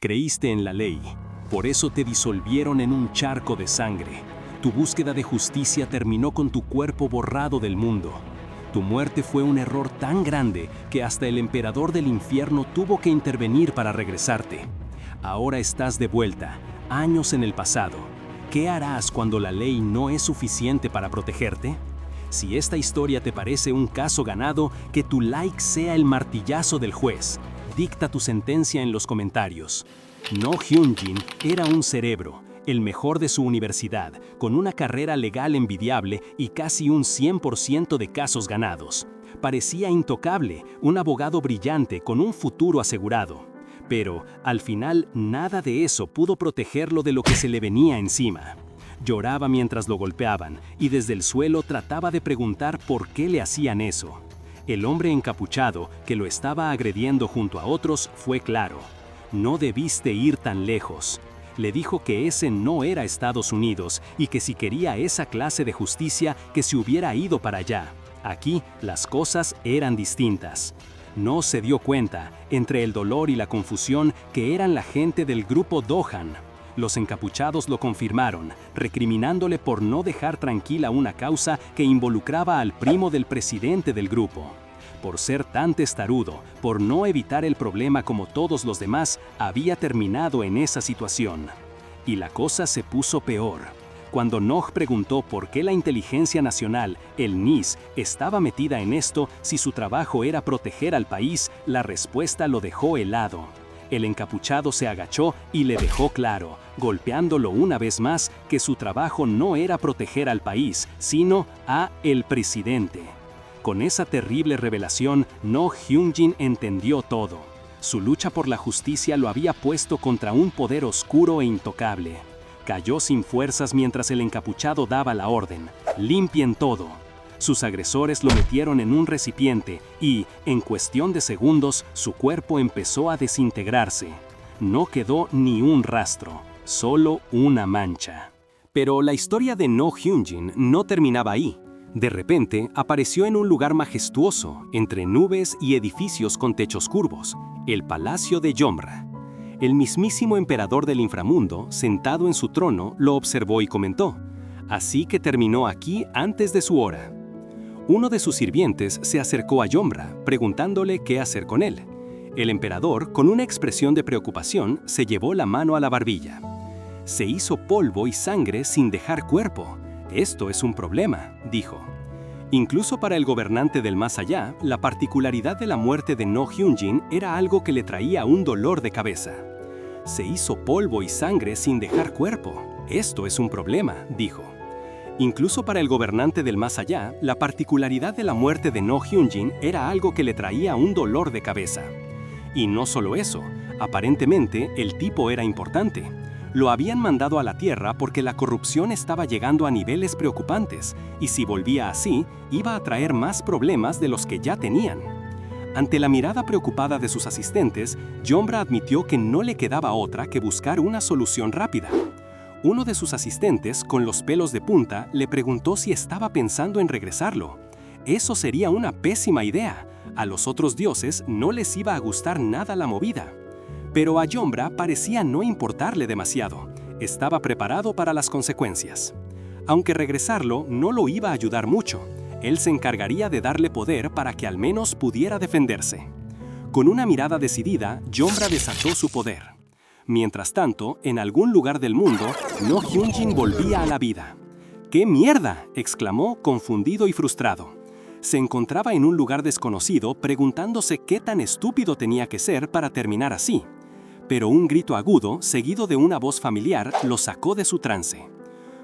Creíste en la ley, por eso te disolvieron en un charco de sangre. Tu búsqueda de justicia terminó con tu cuerpo borrado del mundo. Tu muerte fue un error tan grande que hasta el emperador del infierno tuvo que intervenir para regresarte. Ahora estás de vuelta, años en el pasado. ¿Qué harás cuando la ley no es suficiente para protegerte? Si esta historia te parece un caso ganado, que tu like sea el martillazo del juez. Dicta tu sentencia en los comentarios. No Hyun-jin era un cerebro, el mejor de su universidad, con una carrera legal envidiable y casi un 100% de casos ganados. Parecía intocable, un abogado brillante con un futuro asegurado. Pero, al final, nada de eso pudo protegerlo de lo que se le venía encima. Lloraba mientras lo golpeaban y desde el suelo trataba de preguntar por qué le hacían eso. El hombre encapuchado, que lo estaba agrediendo junto a otros, fue claro. No debiste ir tan lejos. Le dijo que ese no era Estados Unidos y que si quería esa clase de justicia, que se hubiera ido para allá. Aquí, las cosas eran distintas. No se dio cuenta, entre el dolor y la confusión, que eran la gente del grupo Dohan. Los encapuchados lo confirmaron, recriminándole por no dejar tranquila una causa que involucraba al primo del presidente del grupo. Por ser tan testarudo, por no evitar el problema como todos los demás, había terminado en esa situación. Y la cosa se puso peor. Cuando Noh preguntó por qué la Inteligencia Nacional, el NIS, estaba metida en esto si su trabajo era proteger al país, la respuesta lo dejó helado. El encapuchado se agachó y le dejó claro, golpeándolo una vez más, que su trabajo no era proteger al país, sino a el presidente. Con esa terrible revelación, Noh Hyun-jin entendió todo. Su lucha por la justicia lo había puesto contra un poder oscuro e intocable. Cayó sin fuerzas mientras el encapuchado daba la orden: limpien todo. Sus agresores lo metieron en un recipiente y, en cuestión de segundos, su cuerpo empezó a desintegrarse. No quedó ni un rastro, solo una mancha. Pero la historia de Noh Hyun-jin no terminaba ahí. De repente, apareció en un lugar majestuoso, entre nubes y edificios con techos curvos, el Palacio de Yomra. El mismísimo emperador del inframundo, sentado en su trono, lo observó y comentó: «Así que terminó aquí antes de su hora». Uno de sus sirvientes se acercó a Yomra, preguntándole qué hacer con él. El emperador, con una expresión de preocupación, se llevó la mano a la barbilla. «Se hizo polvo y sangre sin dejar cuerpo. Esto es un problema», dijo. Incluso para el gobernante del más allá, la particularidad de la muerte de Noh Hyun-jin era algo que le traía un dolor de cabeza. «Se hizo polvo y sangre sin dejar cuerpo. Esto es un problema», dijo. Incluso para el gobernante del más allá, la particularidad de la muerte de Noh Hyun-jin era algo que le traía un dolor de cabeza. Y no solo eso, aparentemente el tipo era importante. Lo habían mandado a la Tierra porque la corrupción estaba llegando a niveles preocupantes, y si volvía así, iba a traer más problemas de los que ya tenían. Ante la mirada preocupada de sus asistentes, Yomra admitió que no le quedaba otra que buscar una solución rápida. Uno de sus asistentes, con los pelos de punta, le preguntó si estaba pensando en regresarlo. Eso sería una pésima idea. A los otros dioses no les iba a gustar nada la movida. Pero a Yomra parecía no importarle demasiado. Estaba preparado para las consecuencias. Aunque regresarlo no lo iba a ayudar mucho, él se encargaría de darle poder para que al menos pudiera defenderse. Con una mirada decidida, Yomra desató su poder. Mientras tanto, en algún lugar del mundo, Noh Hyun-jin volvía a la vida. «¡Qué mierda!», exclamó, confundido y frustrado. Se encontraba en un lugar desconocido preguntándose qué tan estúpido tenía que ser para terminar así. Pero un grito agudo, seguido de una voz familiar, lo sacó de su trance.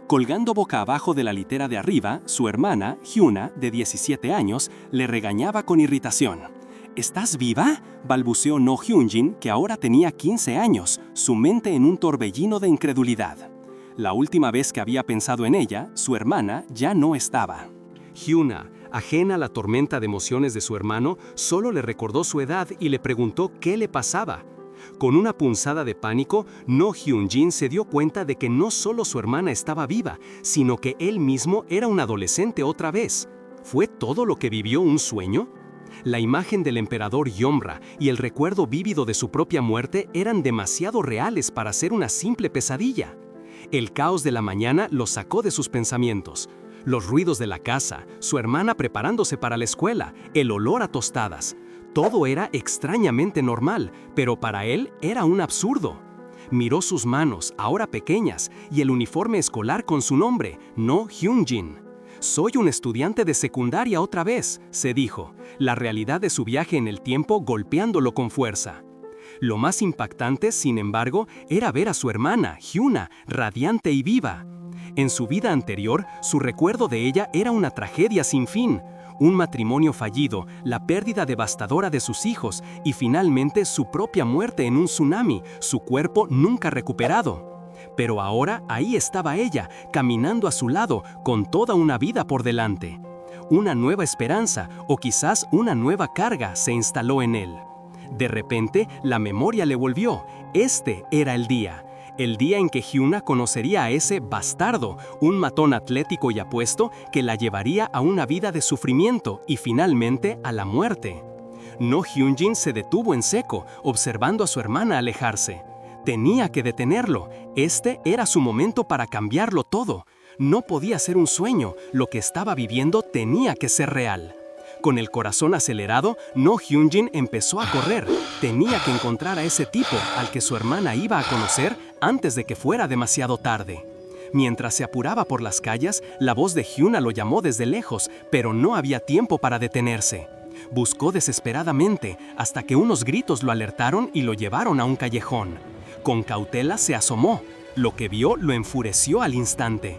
Colgando boca abajo de la litera de arriba, su hermana, Hyuna, de 17 años, le regañaba con irritación. «¿Estás viva?», balbuceó Noh Hyun-jin, que ahora tenía 15 años, su mente en un torbellino de incredulidad. La última vez que había pensado en ella, su hermana ya no estaba. Hyuna, ajena a la tormenta de emociones de su hermano, solo le recordó su edad y le preguntó qué le pasaba. Con una punzada de pánico, Noh Hyun-jin se dio cuenta de que no solo su hermana estaba viva, sino que él mismo era un adolescente otra vez. ¿Fue todo lo que vivió un sueño? La imagen del emperador Yomra y el recuerdo vívido de su propia muerte eran demasiado reales para ser una simple pesadilla. El caos de la mañana lo sacó de sus pensamientos. Los ruidos de la casa, su hermana preparándose para la escuela, el olor a tostadas. Todo era extrañamente normal, pero para él era un absurdo. Miró sus manos, ahora pequeñas, y el uniforme escolar con su nombre, No Hyunjin. «Soy un estudiante de secundaria otra vez», se dijo, la realidad de su viaje en el tiempo golpeándolo con fuerza. Lo más impactante, sin embargo, era ver a su hermana, Hyuna, radiante y viva. En su vida anterior, su recuerdo de ella era una tragedia sin fin. Un matrimonio fallido, la pérdida devastadora de sus hijos y finalmente su propia muerte en un tsunami, su cuerpo nunca recuperado. Pero ahora ahí estaba ella, caminando a su lado, con toda una vida por delante. Una nueva esperanza, o quizás una nueva carga, se instaló en él. De repente, la memoria le volvió. Este era el día en que Hyuna conocería a ese bastardo, un matón atlético y apuesto que la llevaría a una vida de sufrimiento y finalmente a la muerte. No Hyunjin se detuvo en seco, observando a su hermana alejarse. Tenía que detenerlo. Este era su momento para cambiarlo todo. No podía ser un sueño, lo que estaba viviendo tenía que ser real. Con el corazón acelerado, No Hyunjin empezó a correr. Tenía que encontrar a ese tipo al que su hermana iba a conocer antes de que fuera demasiado tarde. Mientras se apuraba por las calles, la voz de Hyuna lo llamó desde lejos, pero no había tiempo para detenerse. Buscó desesperadamente hasta que unos gritos lo alertaron y lo llevaron a un callejón. Con cautela se asomó. Lo que vio lo enfureció al instante.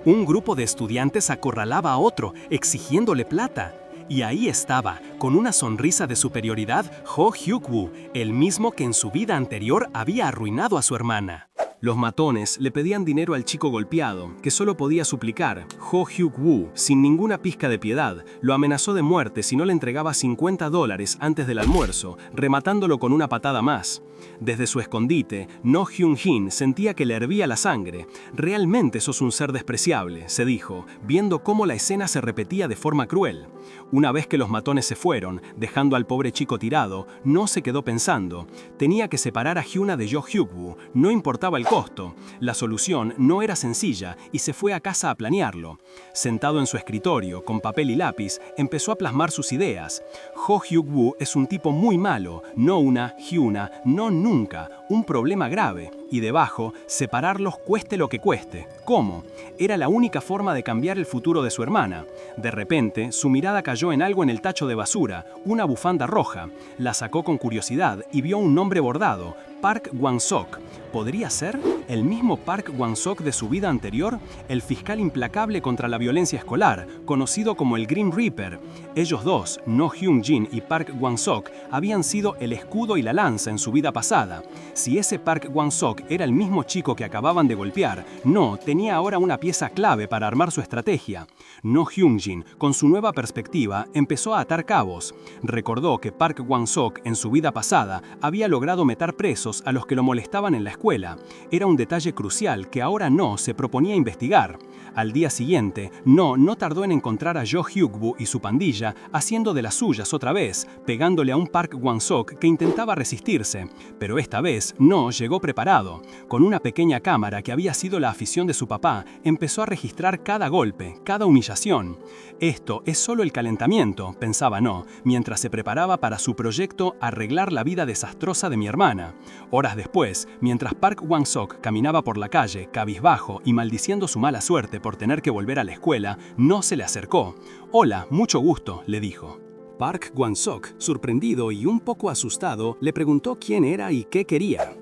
Un grupo de estudiantes acorralaba a otro, exigiéndole plata. Y ahí estaba, con una sonrisa de superioridad, Ho Hyuk-woo, el mismo que en su vida anterior había arruinado a su hermana. Los matones le pedían dinero al chico golpeado, que solo podía suplicar. Ho Hyuk-woo, sin ninguna pizca de piedad, lo amenazó de muerte si no le entregaba $50 antes del almuerzo, rematándolo con una patada más. Desde su escondite, No Hyun-jin sentía que le hervía la sangre. «Realmente sos un ser despreciable», se dijo, viendo cómo la escena se repetía de forma cruel. Una vez que los matones se fueron, dejando al pobre chico tirado, No se quedó pensando. Tenía que separar a Hyuna de Jo Hyuk-woo, no importaba el costo. La solución no era sencilla y se fue a casa a planearlo. Sentado en su escritorio, con papel y lápiz, empezó a plasmar sus ideas. Jo Hyuk-woo es un tipo muy malo, no una, Hyuna, no nunca, un problema grave. Y debajo, separarlos cueste lo que cueste. ¿Cómo? Era la única forma de cambiar el futuro de su hermana. De repente, su mirada cayó en algo en el tacho de basura, una bufanda roja. La sacó con curiosidad y vio un nombre bordado, Park Gwang-sok. ¿Podría ser el mismo Park Gwang-sok de su vida anterior? El fiscal implacable contra la violencia escolar, conocido como el Grim Reaper. Ellos dos, No Hyun-jin y Park Gwang-sok, habían sido el escudo y la lanza en su vida pasada. Si ese Park Gwang-sok era el mismo chico que acababan de golpear, No tenía ahora una pieza clave para armar su estrategia. No Hyun-jin, con su nueva perspectiva, empezó a atar cabos. Recordó que Park Gwang-sok en su vida pasada había logrado meter presos a los que lo molestaban en la escuela. Era un detalle crucial que ahora No se proponía investigar. Al día siguiente, No tardó en encontrar a Jo Hyuk-woo y su pandilla haciendo de las suyas otra vez, pegándole a un Park Gwang-sok que intentaba resistirse. Pero esta vez, No llegó preparado. Con una pequeña cámara que había sido la afición de su papá, empezó a registrar cada golpe, cada humillación. Esto es solo el calentamiento, pensaba No, mientras se preparaba para su proyecto arreglar la vida desastrosa de mi hermana. Horas después, mientras Park Gwang-sok caminaba por la calle, cabizbajo y maldiciendo su mala suerte por tener que volver a la escuela, No se le acercó. «Hola, mucho gusto», le dijo. Park Gwang-sok, sorprendido y un poco asustado, le preguntó quién era y qué quería.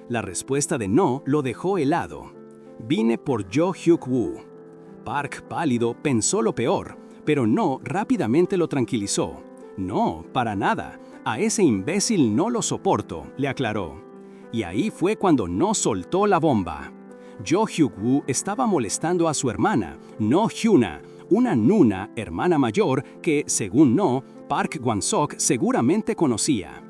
La respuesta de No lo dejó helado. «Vine por Jo Hyuk-woo». Park, pálido, pensó lo peor, pero No rápidamente lo tranquilizó. «No, para nada. A ese imbécil no lo soporto», le aclaró. Y ahí fue cuando No soltó la bomba. Jo Hyuk-woo estaba molestando a su hermana, No Hyuna, una nuna, hermana mayor que, según No, Park Gwang-sok seguramente conocía.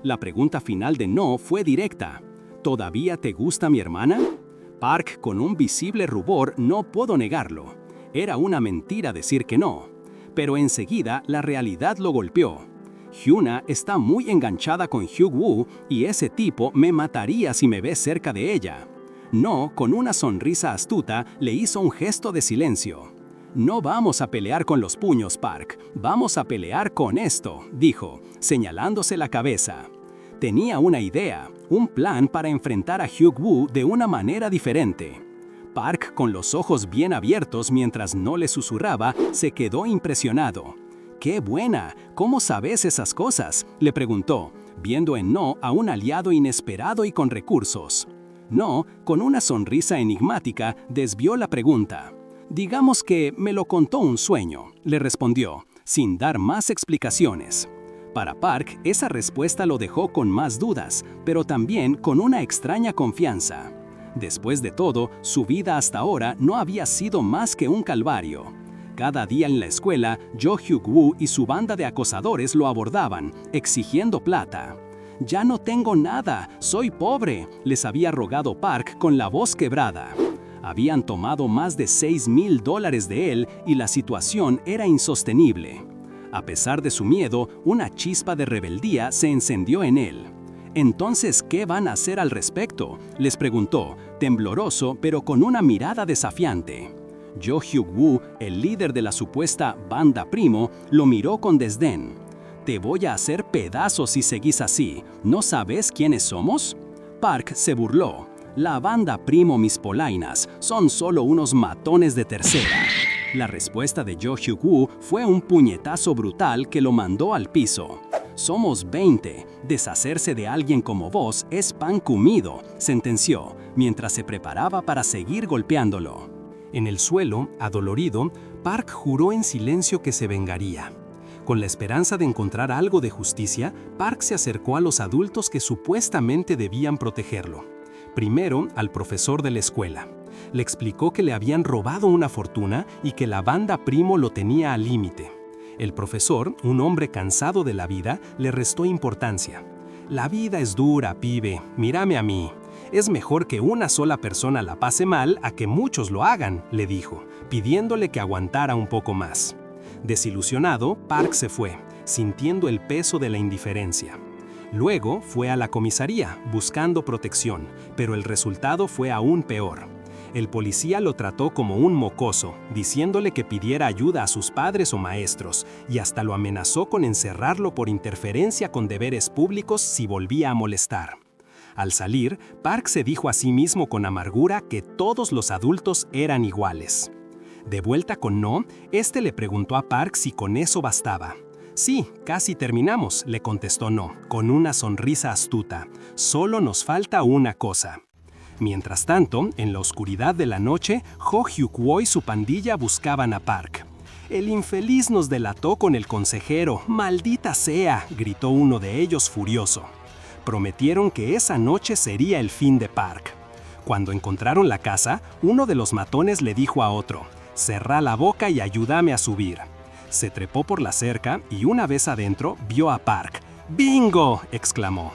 La pregunta final de No fue directa. «¿Todavía te gusta mi hermana?» Park, con un visible rubor, no pudo negarlo. Era una mentira decir que no. Pero enseguida la realidad lo golpeó. Hyuna está muy enganchada con Hyuk-woo y ese tipo me mataría si me ve cerca de ella. No, con una sonrisa astuta, le hizo un gesto de silencio. No vamos a pelear con los puños, Park. Vamos a pelear con esto, dijo, señalándose la cabeza. Tenía una idea, un plan para enfrentar a Hyuk-woo de una manera diferente. Park, con los ojos bien abiertos mientras no le susurraba, se quedó impresionado. ¡Qué buena! ¿Cómo sabes esas cosas?, le preguntó, viendo en No a un aliado inesperado y con recursos. No, con una sonrisa enigmática, desvió la pregunta. «Digamos que me lo contó un sueño», le respondió, sin dar más explicaciones. Para Park, esa respuesta lo dejó con más dudas, pero también con una extraña confianza. Después de todo, su vida hasta ahora no había sido más que un calvario. Cada día en la escuela, Jo Hyuk-woo y su banda de acosadores lo abordaban, exigiendo plata. «Ya no tengo nada, soy pobre», les había rogado Park con la voz quebrada. Habían tomado más de $6,000 de él y la situación era insostenible. A pesar de su miedo, una chispa de rebeldía se encendió en él. «Entonces, ¿qué van a hacer al respecto?», les preguntó, tembloroso pero con una mirada desafiante. Jo Hyuk-woo, el líder de la supuesta banda Primo, lo miró con desdén. «Te voy a hacer pedazos si seguís así. ¿No sabes quiénes somos?». Park se burló. «La banda Primo Mis Polainas son solo unos matones de tercera». La respuesta de Jo Hyuk-woo fue un puñetazo brutal que lo mandó al piso. «Somos 20. Deshacerse de alguien como vos es pan comido», sentenció, mientras se preparaba para seguir golpeándolo. En el suelo, adolorido, Park juró en silencio que se vengaría. Con la esperanza de encontrar algo de justicia, Park se acercó a los adultos que supuestamente debían protegerlo. Primero, al profesor de la escuela. Le explicó que le habían robado una fortuna y que la banda Primo lo tenía al límite. El profesor, un hombre cansado de la vida, le restó importancia. «La vida es dura, pibe, mírame a mí. Es mejor que una sola persona la pase mal a que muchos lo hagan», le dijo, pidiéndole que aguantara un poco más. Desilusionado, Park se fue, sintiendo el peso de la indiferencia. Luego fue a la comisaría, buscando protección, pero el resultado fue aún peor. El policía lo trató como un mocoso, diciéndole que pidiera ayuda a sus padres o maestros, y hasta lo amenazó con encerrarlo por interferencia con deberes públicos si volvía a molestar. Al salir, Park se dijo a sí mismo con amargura que todos los adultos eran iguales. De vuelta con No, este le preguntó a Park si con eso bastaba. «Sí, casi terminamos», le contestó No, con una sonrisa astuta. «Solo nos falta una cosa». Mientras tanto, en la oscuridad de la noche, Jo Hyuk-woo y su pandilla buscaban a Park. «El infeliz nos delató con el consejero, maldita sea», gritó uno de ellos furioso. Prometieron que esa noche sería el fin de Park. Cuando encontraron la casa, uno de los matones le dijo a otro: «Cerrá la boca y ayúdame a subir». Se trepó por la cerca y una vez adentro vio a Park. «¡Bingo!», exclamó.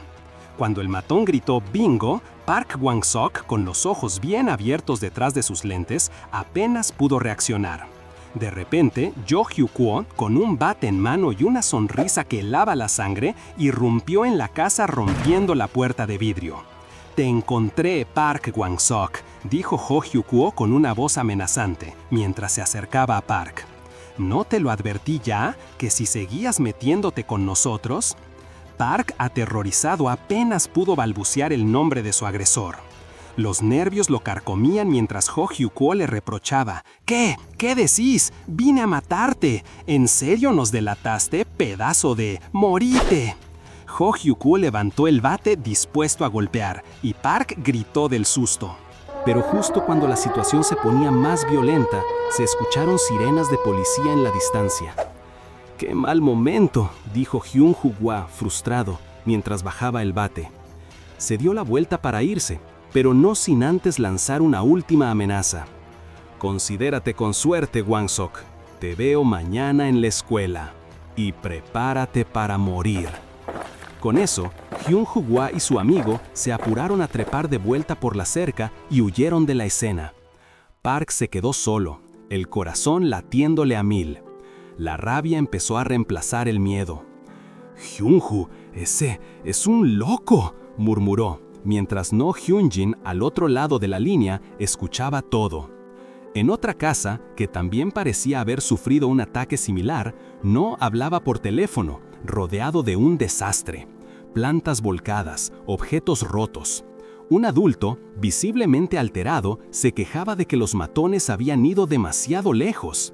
Cuando el matón gritó «bingo», Park Kwang-sok, con los ojos bien abiertos detrás de sus lentes, apenas pudo reaccionar. De repente, Jo Hyuk-woo, con un bate en mano y una sonrisa que helaba la sangre, irrumpió en la casa rompiendo la puerta de vidrio. «Te encontré, Park Kwang-sok», dijo Jo Hyuk-woo con una voz amenazante, mientras se acercaba a Park. «¿No te lo advertí ya, que si seguías metiéndote con nosotros?». Park, aterrorizado, apenas pudo balbucear el nombre de su agresor. Los nervios lo carcomían mientras Jo Hyuk-woo le reprochaba: «¿Qué? ¿Qué decís? Vine a matarte. ¿En serio nos delataste, pedazo de... morite?». Jo Hyuk-woo levantó el bate dispuesto a golpear, y Park gritó del susto. Pero justo cuando la situación se ponía más violenta, se escucharon sirenas de policía en la distancia. «¡Qué mal momento!», dijo Hyun Hwa, frustrado, mientras bajaba el bate. Se dio la vuelta para irse, pero no sin antes lanzar una última amenaza. «Considérate con suerte, Kwang-sok. Te veo mañana en la escuela. Y prepárate para morir». Con eso, Hyun Hwa y su amigo se apuraron a trepar de vuelta por la cerca y huyeron de la escena. Park se quedó solo, el corazón latiéndole a mil. La rabia empezó a reemplazar el miedo. Hyunju, ese es un loco, murmuró, mientras No Hyunjin, al otro lado de la línea, escuchaba todo. En otra casa, que también parecía haber sufrido un ataque similar, No hablaba por teléfono, rodeado de un desastre. Plantas volcadas, objetos rotos. Un adulto, visiblemente alterado, se quejaba de que los matones habían ido demasiado lejos.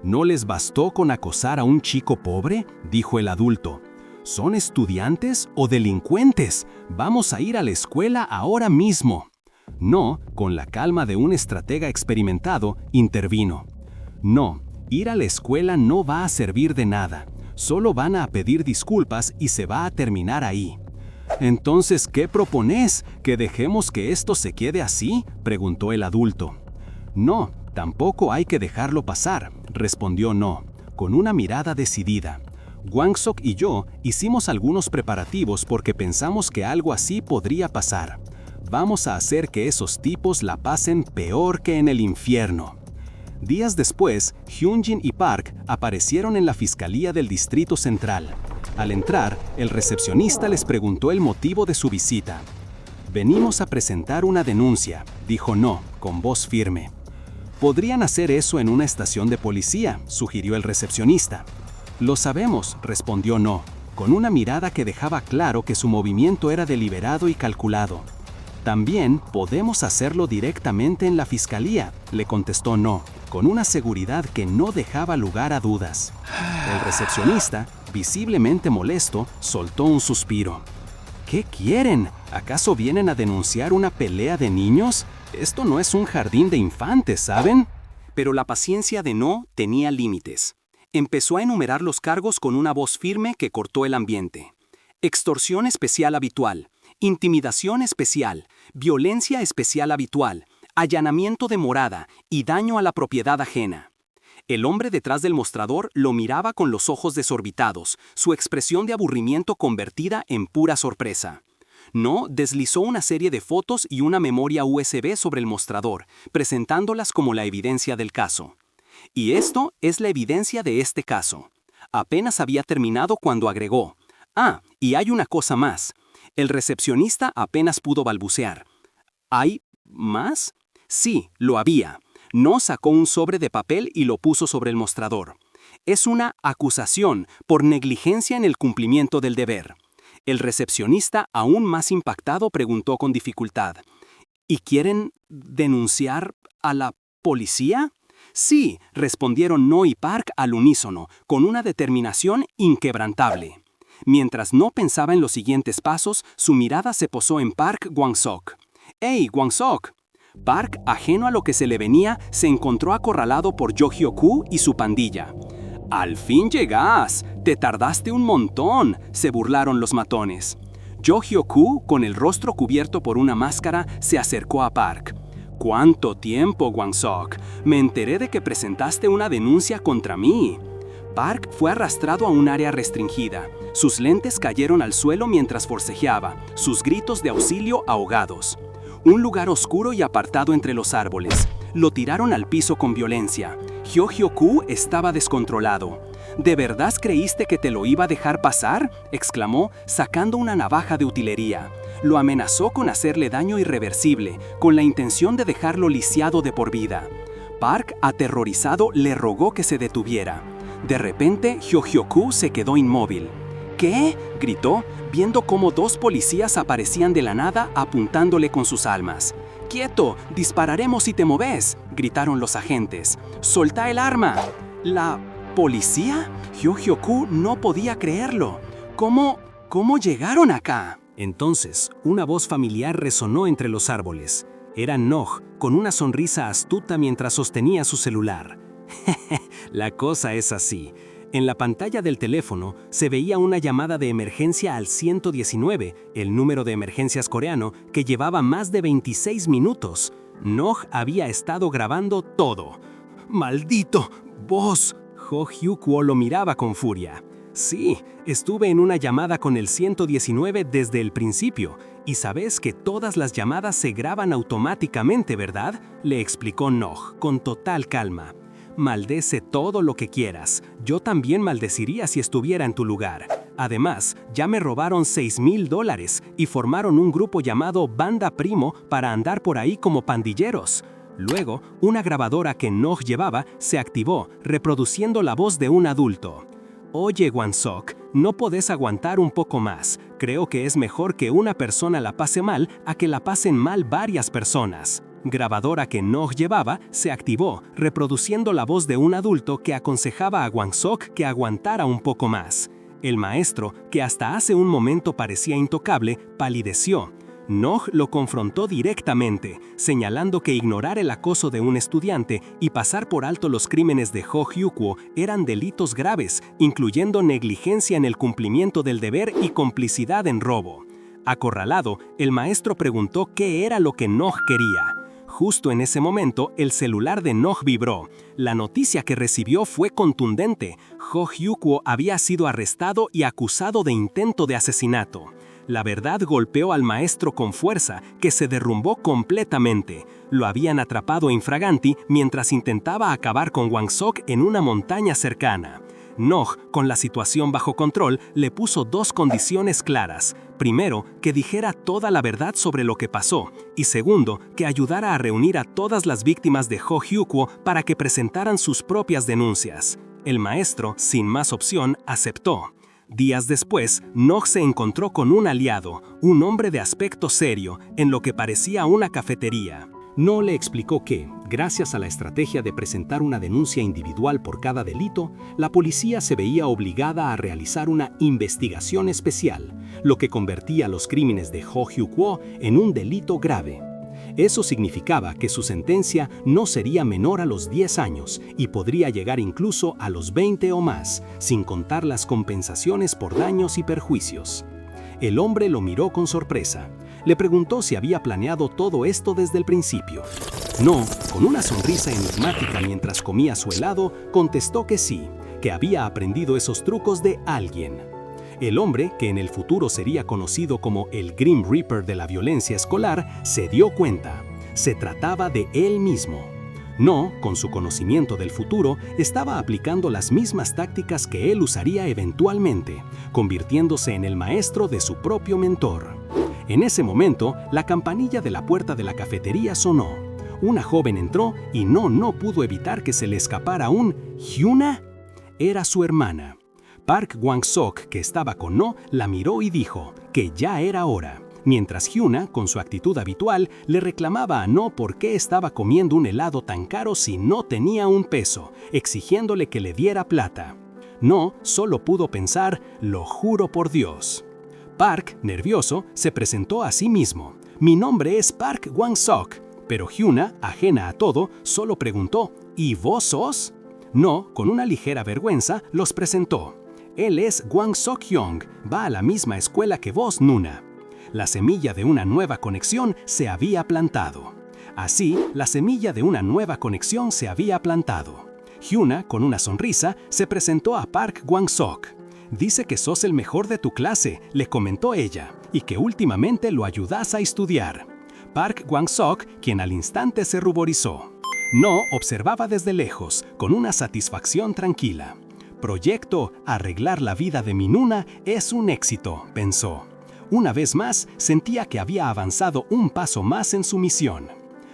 ¿No les bastó con acosar a un chico pobre?, dijo el adulto. ¿Son estudiantes o delincuentes? Vamos a ir a la escuela ahora mismo. No, con la calma de un estratega experimentado, intervino. No, ir a la escuela no va a servir de nada. Solo van a pedir disculpas y se va a terminar ahí. Entonces, ¿qué propones? ¿Que dejemos que esto se quede así?, preguntó el adulto. No, tampoco hay que dejarlo pasar, respondió No, con una mirada decidida. Wang-sok y yo hicimos algunos preparativos porque pensamos que algo así podría pasar. Vamos a hacer que esos tipos la pasen peor que en el infierno. Días después, Hyunjin y Park aparecieron en la Fiscalía del Distrito Central. Al entrar, el recepcionista les preguntó el motivo de su visita. «Venimos a presentar una denuncia», dijo No, con voz firme. «Podrían hacer eso en una estación de policía», sugirió el recepcionista. «Lo sabemos», respondió No, con una mirada que dejaba claro que su movimiento era deliberado y calculado. «También podemos hacerlo directamente en la fiscalía», le contestó No, con una seguridad que no dejaba lugar a dudas. El recepcionista, visiblemente molesto, soltó un suspiro. ¿Qué quieren? ¿Acaso vienen a denunciar una pelea de niños? Esto no es un jardín de infantes, ¿saben? Pero la paciencia de No tenía límites. Empezó a enumerar los cargos con una voz firme que cortó el ambiente. Extorsión especial habitual, intimidación especial, violencia especial habitual, allanamiento de morada y daño a la propiedad ajena. El hombre detrás del mostrador lo miraba con los ojos desorbitados, su expresión de aburrimiento convertida en pura sorpresa. No deslizó una serie de fotos y una memoria USB sobre el mostrador, presentándolas como la evidencia del caso. Y esto es la evidencia de este caso. Apenas había terminado cuando agregó: «Ah, y hay una cosa más». El recepcionista apenas pudo balbucear. ¿Hay más? Sí, lo había. No sacó un sobre de papel y lo puso sobre el mostrador. Es una acusación por negligencia en el cumplimiento del deber. El recepcionista, aún más impactado, preguntó con dificultad: ¿Y quieren denunciar a la policía? Sí, respondieron No y Park al unísono, con una determinación inquebrantable. Mientras No pensaba en los siguientes pasos, su mirada se posó en Park Wang-sok. «¡Hey, Wang-sok!». Park, ajeno a lo que se le venía, se encontró acorralado por Jo Hyuk-woo y su pandilla. «¡Al fin llegás! ¡Te tardaste un montón!», se burlaron los matones. Jo Hyuk-woo, con el rostro cubierto por una máscara, se acercó a Park. «¿Cuánto tiempo, Wang-sok? Me enteré de que presentaste una denuncia contra mí». Park fue arrastrado a un área restringida. Sus lentes cayeron al suelo mientras forcejeaba, sus gritos de auxilio ahogados. Un lugar oscuro y apartado entre los árboles. Lo tiraron al piso con violencia. Jo Hyuk-woo estaba descontrolado. «¿De verdad creíste que te lo iba a dejar pasar?», exclamó, sacando una navaja de utilería. Lo amenazó con hacerle daño irreversible, con la intención de dejarlo lisiado de por vida. Park, aterrorizado, le rogó que se detuviera. De repente, Jo Hyuk-woo se quedó inmóvil. «¿Qué?», gritó, viendo cómo dos policías aparecían de la nada apuntándole con sus armas. «¡Quieto! ¡Dispararemos si te moves!», gritaron los agentes. «¡Soltá el arma!». «¿La policía?». Jo Hyuk-woo no podía creerlo. ¿Cómo llegaron acá?». Entonces, una voz familiar resonó entre los árboles. Era Noh, con una sonrisa astuta mientras sostenía su celular. La cosa es así. En la pantalla del teléfono se veía una llamada de emergencia al 119, el número de emergencias coreano, que llevaba más de 26 minutos. Noh había estado grabando todo. «¡Maldito! ¡Vos!». Jo Hyuk-woo lo miraba con furia. «Sí, estuve en una llamada con el 119 desde el principio, y sabes que todas las llamadas se graban automáticamente, ¿verdad?», le explicó Noh, con total calma. «Maldece todo lo que quieras. Yo también maldeciría si estuviera en tu lugar. Además, ya me robaron $6,000 y formaron un grupo llamado Banda Primo para andar por ahí como pandilleros. Luego, una grabadora que Nog llevaba se activó, reproduciendo la voz de un adulto. Oye, Wang-sok, no podés aguantar un poco más. Creo que es mejor que una persona la pase mal a que la pasen mal varias personas. Grabadora que Nog llevaba se activó, reproduciendo la voz de un adulto que aconsejaba a Wang-sok que aguantara un poco más. El maestro, que hasta hace un momento parecía intocable, palideció. Nog lo confrontó directamente, señalando que ignorar el acoso de un estudiante y pasar por alto los crímenes de Ho Hyuk-woo eran delitos graves, incluyendo negligencia en el cumplimiento del deber y complicidad en robo. Acorralado, el maestro preguntó qué era lo que Nog quería. Justo en ese momento, el celular de Nog vibró. La noticia que recibió fue contundente. Ho Hyuk-woo había sido arrestado y acusado de intento de asesinato. La verdad golpeó al maestro con fuerza, que se derrumbó completamente. Lo habían atrapado infraganti mientras intentaba acabar con Wang-sok en una montaña cercana. Nog, con la situación bajo control, le puso dos condiciones claras. Primero, que dijera toda la verdad sobre lo que pasó. Y segundo, que ayudara a reunir a todas las víctimas de Ho Hyuk-woo para que presentaran sus propias denuncias. El maestro, sin más opción, aceptó. Días después, Nog se encontró con un aliado, un hombre de aspecto serio, en lo que parecía una cafetería. No le explicó que, gracias a la estrategia de presentar una denuncia individual por cada delito, la policía se veía obligada a realizar una investigación especial, lo que convertía los crímenes de Ho Hyuk-woo en un delito grave. Eso significaba que su sentencia no sería menor a los 10 años y podría llegar incluso a los 20 o más, sin contar las compensaciones por daños y perjuicios. El hombre lo miró con sorpresa. Le preguntó si había planeado todo esto desde el principio. No, con una sonrisa enigmática mientras comía su helado, contestó que sí, que había aprendido esos trucos de alguien. El hombre, que en el futuro sería conocido como el Grim Reaper de la violencia escolar, se dio cuenta. Se trataba de él mismo. No, con su conocimiento del futuro, estaba aplicando las mismas tácticas que él usaría eventualmente, convirtiéndose en el maestro de su propio mentor. En ese momento, la campanilla de la puerta de la cafetería sonó. Una joven entró y no pudo evitar que se le escapara un «¿Hyuna?» Era su hermana. Park Wang-sok, que estaba con No, la miró y dijo que ya era hora, mientras Hyuna, con su actitud habitual, le reclamaba a No por qué estaba comiendo un helado tan caro si no tenía un peso, exigiéndole que le diera plata. No solo pudo pensar, lo juro por Dios. Park, nervioso, se presentó a sí mismo. Mi nombre es Park Wang-sok, pero Hyuna, ajena a todo, solo preguntó, ¿y vos sos? No, con una ligera vergüenza, los presentó. Él es Wang-sok-hyung, va a la misma escuela que vos, Nuna. La semilla de una nueva conexión se había plantado. Así, la semilla de una nueva conexión se había plantado. Hyuna, con una sonrisa, se presentó a Park Wang-sok. Dice que sos el mejor de tu clase, le comentó ella, y que últimamente lo ayudás a estudiar. Park Wang-sok, quien al instante se ruborizó. No observaba desde lejos, con una satisfacción tranquila. Proyecto arreglar la vida de mi Nuna es un éxito, pensó. Una vez más, sentía que había avanzado un paso más en su misión.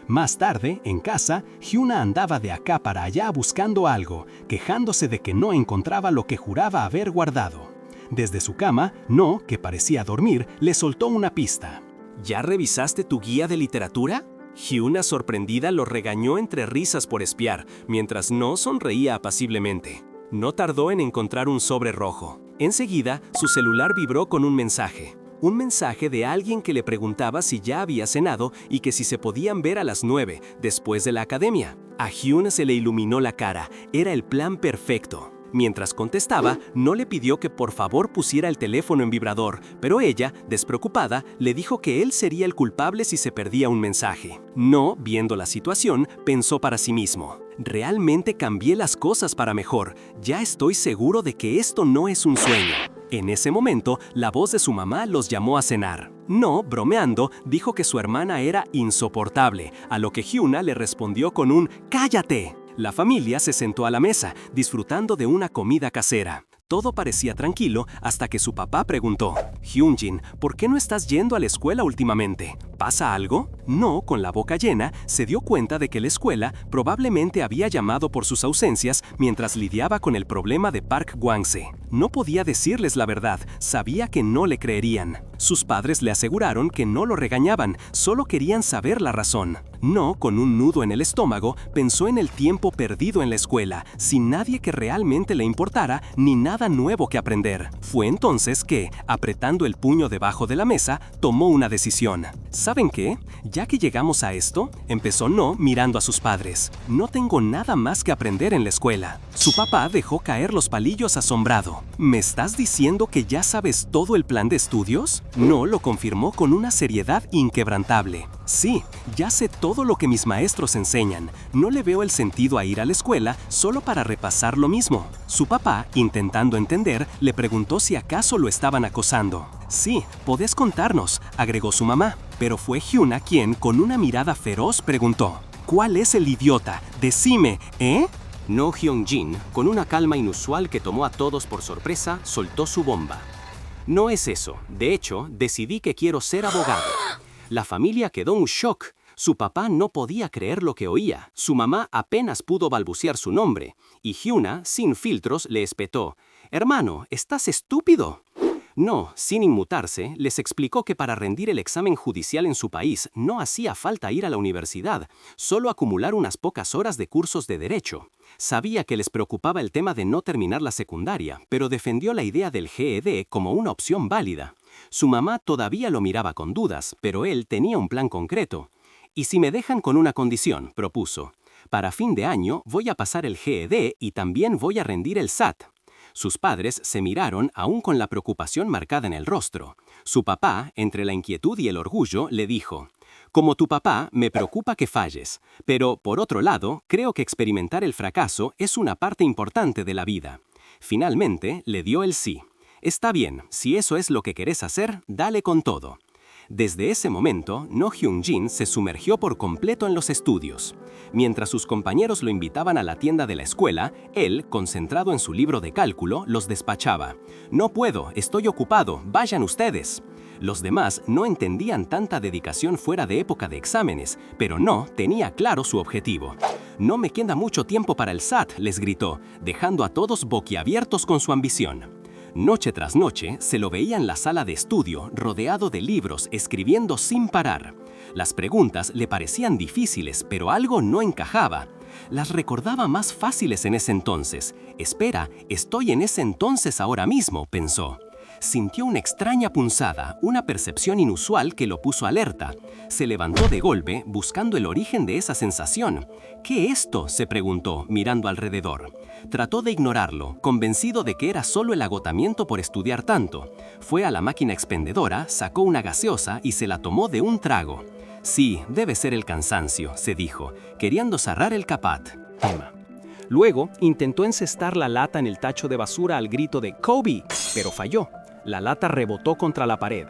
Más tarde, en casa, Hyuna andaba de acá para allá buscando algo, quejándose de que no encontraba lo que juraba haber guardado. Desde su cama, No, que parecía dormir, le soltó una pista. ¿Ya revisaste tu guía de literatura? Hyuna, sorprendida, lo regañó entre risas por espiar, mientras No sonreía apaciblemente. No tardó en encontrar un sobre rojo. Enseguida, su celular vibró con un mensaje. Un mensaje de alguien que le preguntaba si ya había cenado y que si se podían ver a las 9, después de la academia. A Hyuna se le iluminó la cara. Era el plan perfecto. Mientras contestaba, No le pidió que por favor pusiera el teléfono en vibrador, pero ella, despreocupada, le dijo que él sería el culpable si se perdía un mensaje. No, viendo la situación, pensó para sí mismo. Realmente cambié las cosas para mejor. Ya estoy seguro de que esto no es un sueño. En ese momento, la voz de su mamá los llamó a cenar. No, bromeando, dijo que su hermana era insoportable, a lo que Hyuna le respondió con un «¡Cállate!». La familia se sentó a la mesa, disfrutando de una comida casera. Todo parecía tranquilo hasta que su papá preguntó: Hyunjin, ¿por qué no estás yendo a la escuela últimamente? ¿Pasa algo? No, con la boca llena, se dio cuenta de que la escuela probablemente había llamado por sus ausencias mientras lidiaba con el problema de Park Gwang-se. No podía decirles la verdad, sabía que no le creerían. Sus padres le aseguraron que no lo regañaban, solo querían saber la razón. No, con un nudo en el estómago, pensó en el tiempo perdido en la escuela, sin nadie que realmente le importara ni nada nuevo que aprender. Fue entonces que, apretando el puño debajo de la mesa, tomó una decisión. ¿Saben qué? Ya que llegamos a esto, empezó No mirando a sus padres. No tengo nada más que aprender en la escuela. Su papá dejó caer los palillos asombrado. ¿Me estás diciendo que ya sabes todo el plan de estudios? No lo confirmó con una seriedad inquebrantable. Sí, ya sé todo lo que mis maestros enseñan. No le veo el sentido a ir a la escuela solo para repasar lo mismo. Su papá, intentando entender, le preguntó si acaso lo estaban acosando. Sí, podés contarnos, agregó su mamá. Pero fue Hyuna quien, con una mirada feroz, preguntó: ¿cuál es el idiota? Decime, ¿eh? No Hyunjin, con una calma inusual que tomó a todos por sorpresa, soltó su bomba. No es eso. De hecho, decidí que quiero ser abogado. La familia quedó en shock. Su papá no podía creer lo que oía. Su mamá apenas pudo balbucear su nombre. Y Hyuna, sin filtros, le espetó: «Hermano, ¿estás estúpido?» No, sin inmutarse, les explicó que para rendir el examen judicial en su país no hacía falta ir a la universidad, solo acumular unas pocas horas de cursos de derecho. Sabía que les preocupaba el tema de no terminar la secundaria, pero defendió la idea del GED como una opción válida. Su mamá todavía lo miraba con dudas, pero él tenía un plan concreto. «Y si me dejan con una condición», propuso. «Para fin de año voy a pasar el GED y también voy a rendir el SAT». Sus padres se miraron aún con la preocupación marcada en el rostro. Su papá, entre la inquietud y el orgullo, le dijo: «Como tu papá, me preocupa que falles, pero, por otro lado, creo que experimentar el fracaso es una parte importante de la vida». Finalmente, le dio el sí. «Está bien, si eso es lo que querés hacer, dale con todo». Desde ese momento, No Hyunjin se sumergió por completo en los estudios. Mientras sus compañeros lo invitaban a la tienda de la escuela, él, concentrado en su libro de cálculo, los despachaba. «No puedo, estoy ocupado, vayan ustedes». Los demás no entendían tanta dedicación fuera de época de exámenes, pero No tenía claro su objetivo. «No me queda mucho tiempo para el SAT», les gritó, dejando a todos boquiabiertos con su ambición. Noche tras noche se lo veía en la sala de estudio, rodeado de libros, escribiendo sin parar. Las preguntas le parecían difíciles, pero algo no encajaba. Las recordaba más fáciles en ese entonces. «Espera, estoy en ese entonces ahora mismo», pensó. Sintió una extraña punzada, una percepción inusual que lo puso alerta. Se levantó de golpe, buscando el origen de esa sensación. «¿Qué es esto?», se preguntó, mirando alrededor. Trató de ignorarlo, convencido de que era solo el agotamiento por estudiar tanto. Fue a la máquina expendedora, sacó una gaseosa y se la tomó de un trago. «Sí, debe ser el cansancio», se dijo, queriendo cerrar el capat. Luego, intentó encestar la lata en el tacho de basura al grito de «Kobe», pero falló. La lata rebotó contra la pared.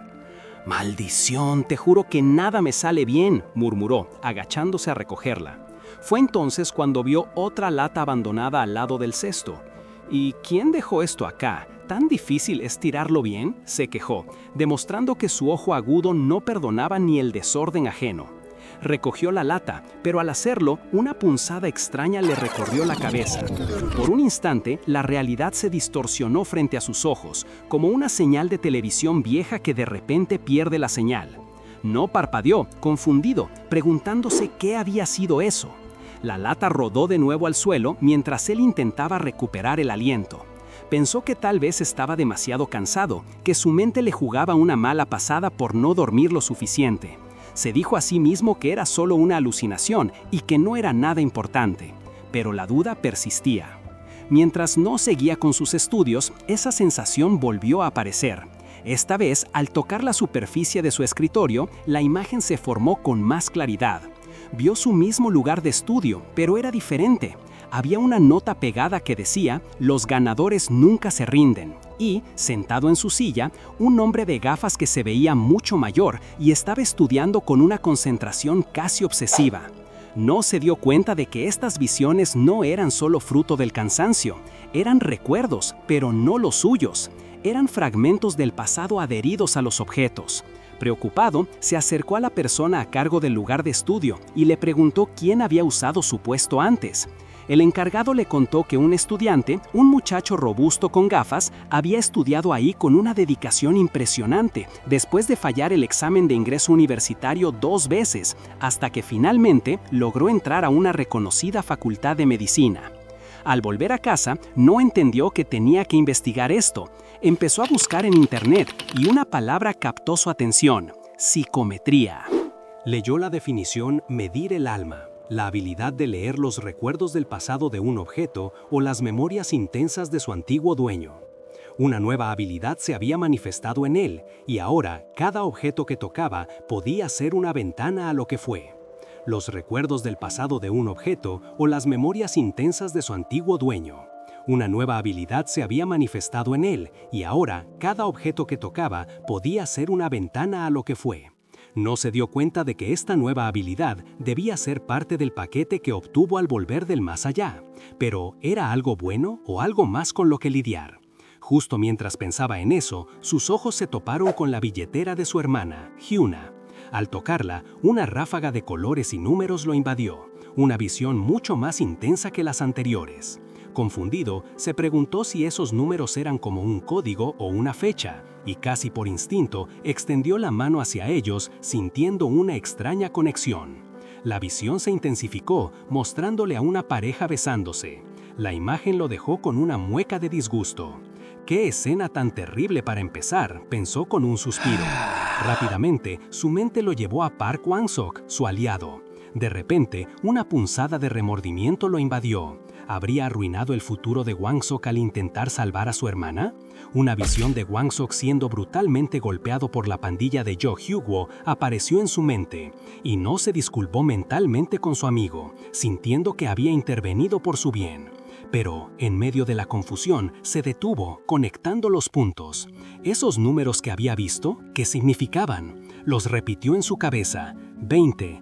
«Maldición, te juro que nada me sale bien», murmuró, agachándose a recogerla. Fue entonces cuando vio otra lata abandonada al lado del cesto. «¿Y quién dejó esto acá? ¿Tan difícil es tirarlo bien?», se quejó, demostrando que su ojo agudo no perdonaba ni el desorden ajeno. Recogió la lata, pero al hacerlo, una punzada extraña le recorrió la cabeza. Por un instante, la realidad se distorsionó frente a sus ojos, como una señal de televisión vieja que de repente pierde la señal. No parpadeó, confundido, preguntándose qué había sido eso. La lata rodó de nuevo al suelo mientras él intentaba recuperar el aliento. Pensó que tal vez estaba demasiado cansado, que su mente le jugaba una mala pasada por no dormir lo suficiente. Se dijo a sí mismo que era solo una alucinación y que no era nada importante, pero la duda persistía. Mientras no seguía con sus estudios, esa sensación volvió a aparecer. Esta vez, al tocar la superficie de su escritorio, la imagen se formó con más claridad. Vio su mismo lugar de estudio, pero era diferente. Había una nota pegada que decía: «Los ganadores nunca se rinden». Y, sentado en su silla, un hombre de gafas que se veía mucho mayor y estaba estudiando con una concentración casi obsesiva. No se dio cuenta de que estas visiones no eran solo fruto del cansancio, eran recuerdos, pero no los suyos. Eran fragmentos del pasado adheridos a los objetos. Preocupado, se acercó a la persona a cargo del lugar de estudio y le preguntó quién había usado su puesto antes. El encargado le contó que un estudiante, un muchacho robusto con gafas, había estudiado ahí con una dedicación impresionante, después de fallar el examen de ingreso universitario 2 veces, hasta que finalmente logró entrar a una reconocida facultad de medicina. Al volver a casa, no entendió que tenía que investigar esto. Empezó a buscar en internet y una palabra captó su atención: psicometría. Leyó la definición medir el alma, la habilidad de leer los recuerdos del pasado de un objeto o las memorias intensas de su antiguo dueño. Una nueva habilidad se había manifestado en él y ahora cada objeto que tocaba podía ser una ventana a lo que fue. Los recuerdos del pasado de un objeto o las memorias intensas de su antiguo dueño. Una nueva habilidad se había manifestado en él y ahora cada objeto que tocaba podía ser una ventana a lo que fue. No se dio cuenta de que esta nueva habilidad debía ser parte del paquete que obtuvo al volver del más allá. Pero, ¿era algo bueno o algo más con lo que lidiar? Justo mientras pensaba en eso, sus ojos se toparon con la billetera de su hermana, Hyuna. Al tocarla, una ráfaga de colores y números lo invadió, una visión mucho más intensa que las anteriores. Confundido, se preguntó si esos números eran como un código o una fecha, y casi por instinto extendió la mano hacia ellos, sintiendo una extraña conexión. La visión se intensificó, mostrándole a una pareja besándose. La imagen lo dejó con una mueca de disgusto. «¡Qué escena tan terrible para empezar!», pensó con un suspiro. Rápidamente, su mente lo llevó a Park Hwang-sok, su aliado. De repente, una punzada de remordimiento lo invadió. ¿Habría arruinado el futuro de Hwang-sok al intentar salvar a su hermana? Una visión de Hwang-sok siendo brutalmente golpeado por la pandilla de Jo Hyuk-woo apareció en su mente, y no se disculpó mentalmente con su amigo, sintiendo que había intervenido por su bien. Pero, en medio de la confusión, se detuvo, conectando los puntos. Esos números que había visto, ¿qué significaban? Los repitió en su cabeza: 20,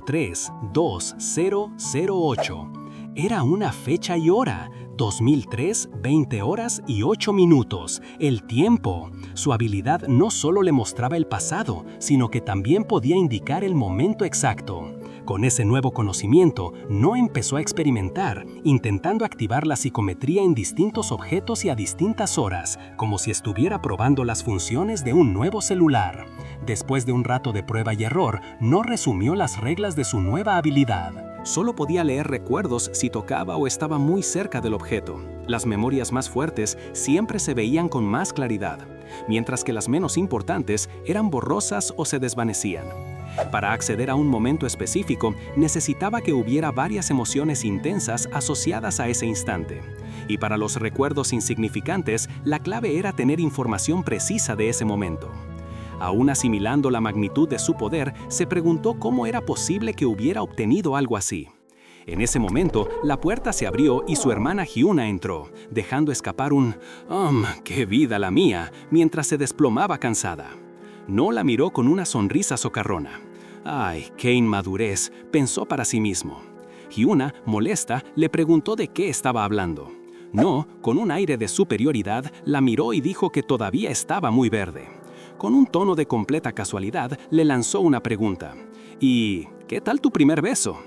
03, 2, 0, 08. Era una fecha y hora. 2003, 20 horas y 8 minutos. El tiempo. Su habilidad no solo le mostraba el pasado, sino que también podía indicar el momento exacto. Con ese nuevo conocimiento, No empezó a experimentar, intentando activar la psicometría en distintos objetos y a distintas horas, como si estuviera probando las funciones de un nuevo celular. Después de un rato de prueba y error, No resumió las reglas de su nueva habilidad. Solo podía leer recuerdos si tocaba o estaba muy cerca del objeto. Las memorias más fuertes siempre se veían con más claridad, mientras que las menos importantes eran borrosas o se desvanecían. Para acceder a un momento específico, necesitaba que hubiera varias emociones intensas asociadas a ese instante. Y para los recuerdos insignificantes, la clave era tener información precisa de ese momento. Aún asimilando la magnitud de su poder, se preguntó cómo era posible que hubiera obtenido algo así. En ese momento, la puerta se abrió y su hermana Hyuna entró, dejando escapar un ¡qué vida la mía!, mientras se desplomaba cansada. No la miró con una sonrisa socarrona. «¡Ay, qué inmadurez!», pensó para sí mismo. Hyuna, molesta, le preguntó de qué estaba hablando. No, con un aire de superioridad, la miró y dijo que todavía estaba muy verde. Con un tono de completa casualidad, le lanzó una pregunta. «¿Y qué tal tu primer beso?».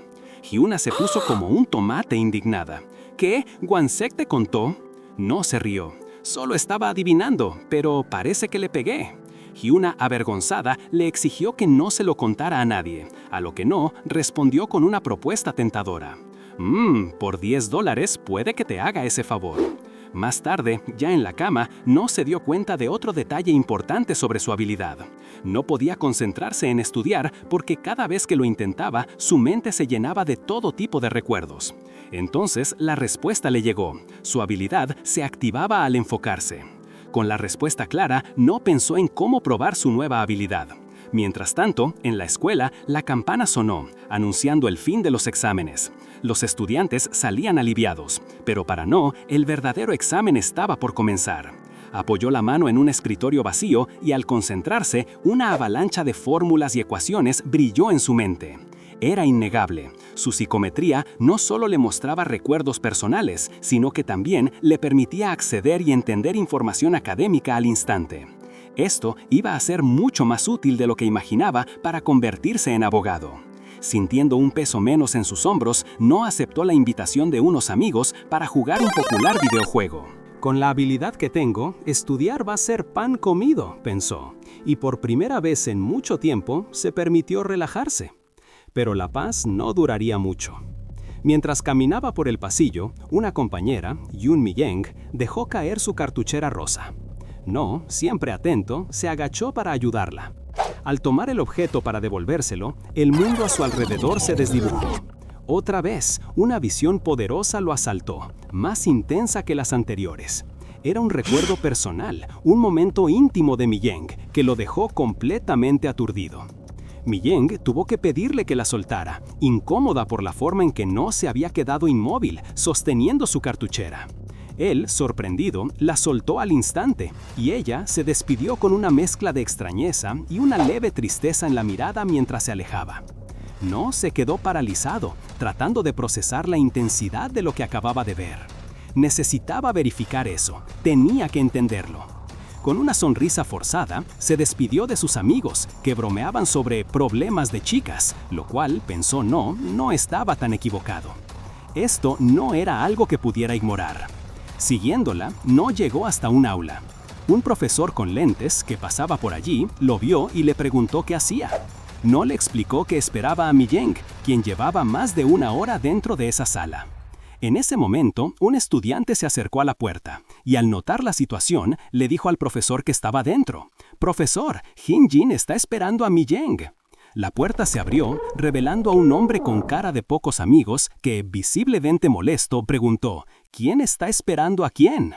Hyuna se puso como un tomate indignada. «¿Qué? ¿Hwang-sek te contó?». No se rió. «Solo estaba adivinando, pero parece que le pegué». Hyuna, avergonzada, le exigió que no se lo contara a nadie, a lo que No respondió con una propuesta tentadora. Por $10 puede que te haga ese favor». Más tarde, ya en la cama, No se dio cuenta de otro detalle importante sobre su habilidad. No podía concentrarse en estudiar porque cada vez que lo intentaba, su mente se llenaba de todo tipo de recuerdos. Entonces, la respuesta le llegó. Su habilidad se activaba al enfocarse. Con la respuesta clara, No pensó en cómo probar su nueva habilidad. Mientras tanto, en la escuela, la campana sonó, anunciando el fin de los exámenes. Los estudiantes salían aliviados, pero para No, el verdadero examen estaba por comenzar. Apoyó la mano en un escritorio vacío y al concentrarse, una avalancha de fórmulas y ecuaciones brilló en su mente. Era innegable. Su psicometría no solo le mostraba recuerdos personales, sino que también le permitía acceder y entender información académica al instante. Esto iba a ser mucho más útil de lo que imaginaba para convertirse en abogado. Sintiendo un peso menos en sus hombros, No aceptó la invitación de unos amigos para jugar un popular videojuego. Con la habilidad que tengo, estudiar va a ser pan comido, pensó, y por primera vez en mucho tiempo se permitió relajarse. Pero la paz no duraría mucho. Mientras caminaba por el pasillo, una compañera, Yoon Mi-young, dejó caer su cartuchera rosa. No, siempre atento, se agachó para ayudarla. Al tomar el objeto para devolvérselo, el mundo a su alrededor se desdibujó. Otra vez, una visión poderosa lo asaltó, más intensa que las anteriores. Era un recuerdo personal, un momento íntimo de Mi-young, que lo dejó completamente aturdido. Mi-young tuvo que pedirle que la soltara, incómoda por la forma en que No se había quedado inmóvil, sosteniendo su cartuchera. Él, sorprendido, la soltó al instante, y ella se despidió con una mezcla de extrañeza y una leve tristeza en la mirada mientras se alejaba. No se quedó paralizado, tratando de procesar la intensidad de lo que acababa de ver. Necesitaba verificar eso, tenía que entenderlo. Con una sonrisa forzada, se despidió de sus amigos, que bromeaban sobre problemas de chicas, lo cual, pensó no estaba tan equivocado. Esto no era algo que pudiera ignorar. Siguiéndola, No llegó hasta un aula. Un profesor con lentes que pasaba por allí lo vio y le preguntó qué hacía. No le explicó que esperaba a Mi-young, quien llevaba más de una hora dentro de esa sala. En ese momento, un estudiante se acercó a la puerta y al notar la situación, le dijo al profesor que estaba dentro: «Profesor, Hyun-jin está esperando a Mi-young». La puerta se abrió, revelando a un hombre con cara de pocos amigos que, visiblemente molesto, preguntó: «¿Quién está esperando a quién?».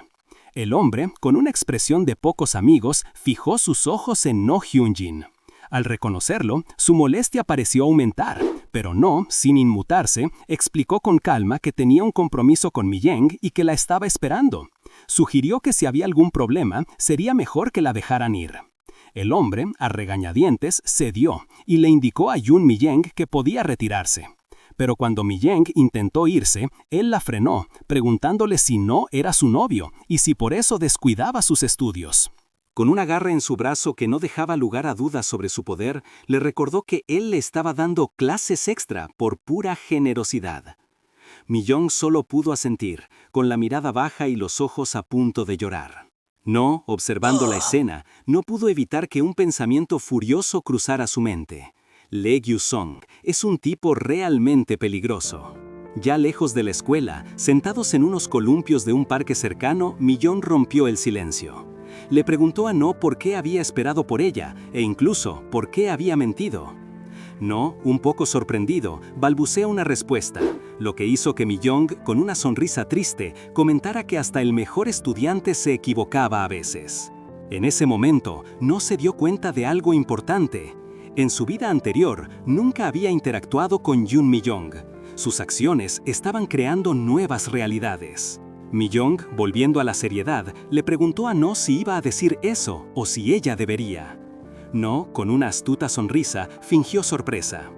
El hombre, con una expresión de pocos amigos, fijó sus ojos en No Hyun-jin. Al reconocerlo, su molestia pareció aumentar, pero No, sin inmutarse, explicó con calma que tenía un compromiso con Mi-young y que la estaba esperando. Sugirió que si había algún problema, sería mejor que la dejaran ir. El hombre, a regañadientes, cedió y le indicó a Yoon Mi-young que podía retirarse. Pero cuando Mi-young intentó irse, él la frenó, preguntándole si No era su novio y si por eso descuidaba sus estudios. Con una garra en su brazo que no dejaba lugar a dudas sobre su poder, le recordó que él le estaba dando clases extra por pura generosidad. Mi-young solo pudo asentir, con la mirada baja y los ojos a punto de llorar. No, observando la escena, no pudo evitar que un pensamiento furioso cruzara su mente. Lee Gyu-sung es un tipo realmente peligroso. Ya lejos de la escuela, sentados en unos columpios de un parque cercano, Mi-young rompió el silencio. Le preguntó a No por qué había esperado por ella e incluso por qué había mentido. No, un poco sorprendido, balbucea una respuesta, lo que hizo que Mi-young, con una sonrisa triste, comentara que hasta el mejor estudiante se equivocaba a veces. En ese momento, No se dio cuenta de algo importante. En su vida anterior, nunca había interactuado con Yoon Mi-young. Sus acciones estaban creando nuevas realidades. Mi-young, volviendo a la seriedad, le preguntó a No si iba a decir eso o si ella debería. No, con una astuta sonrisa, fingió sorpresa.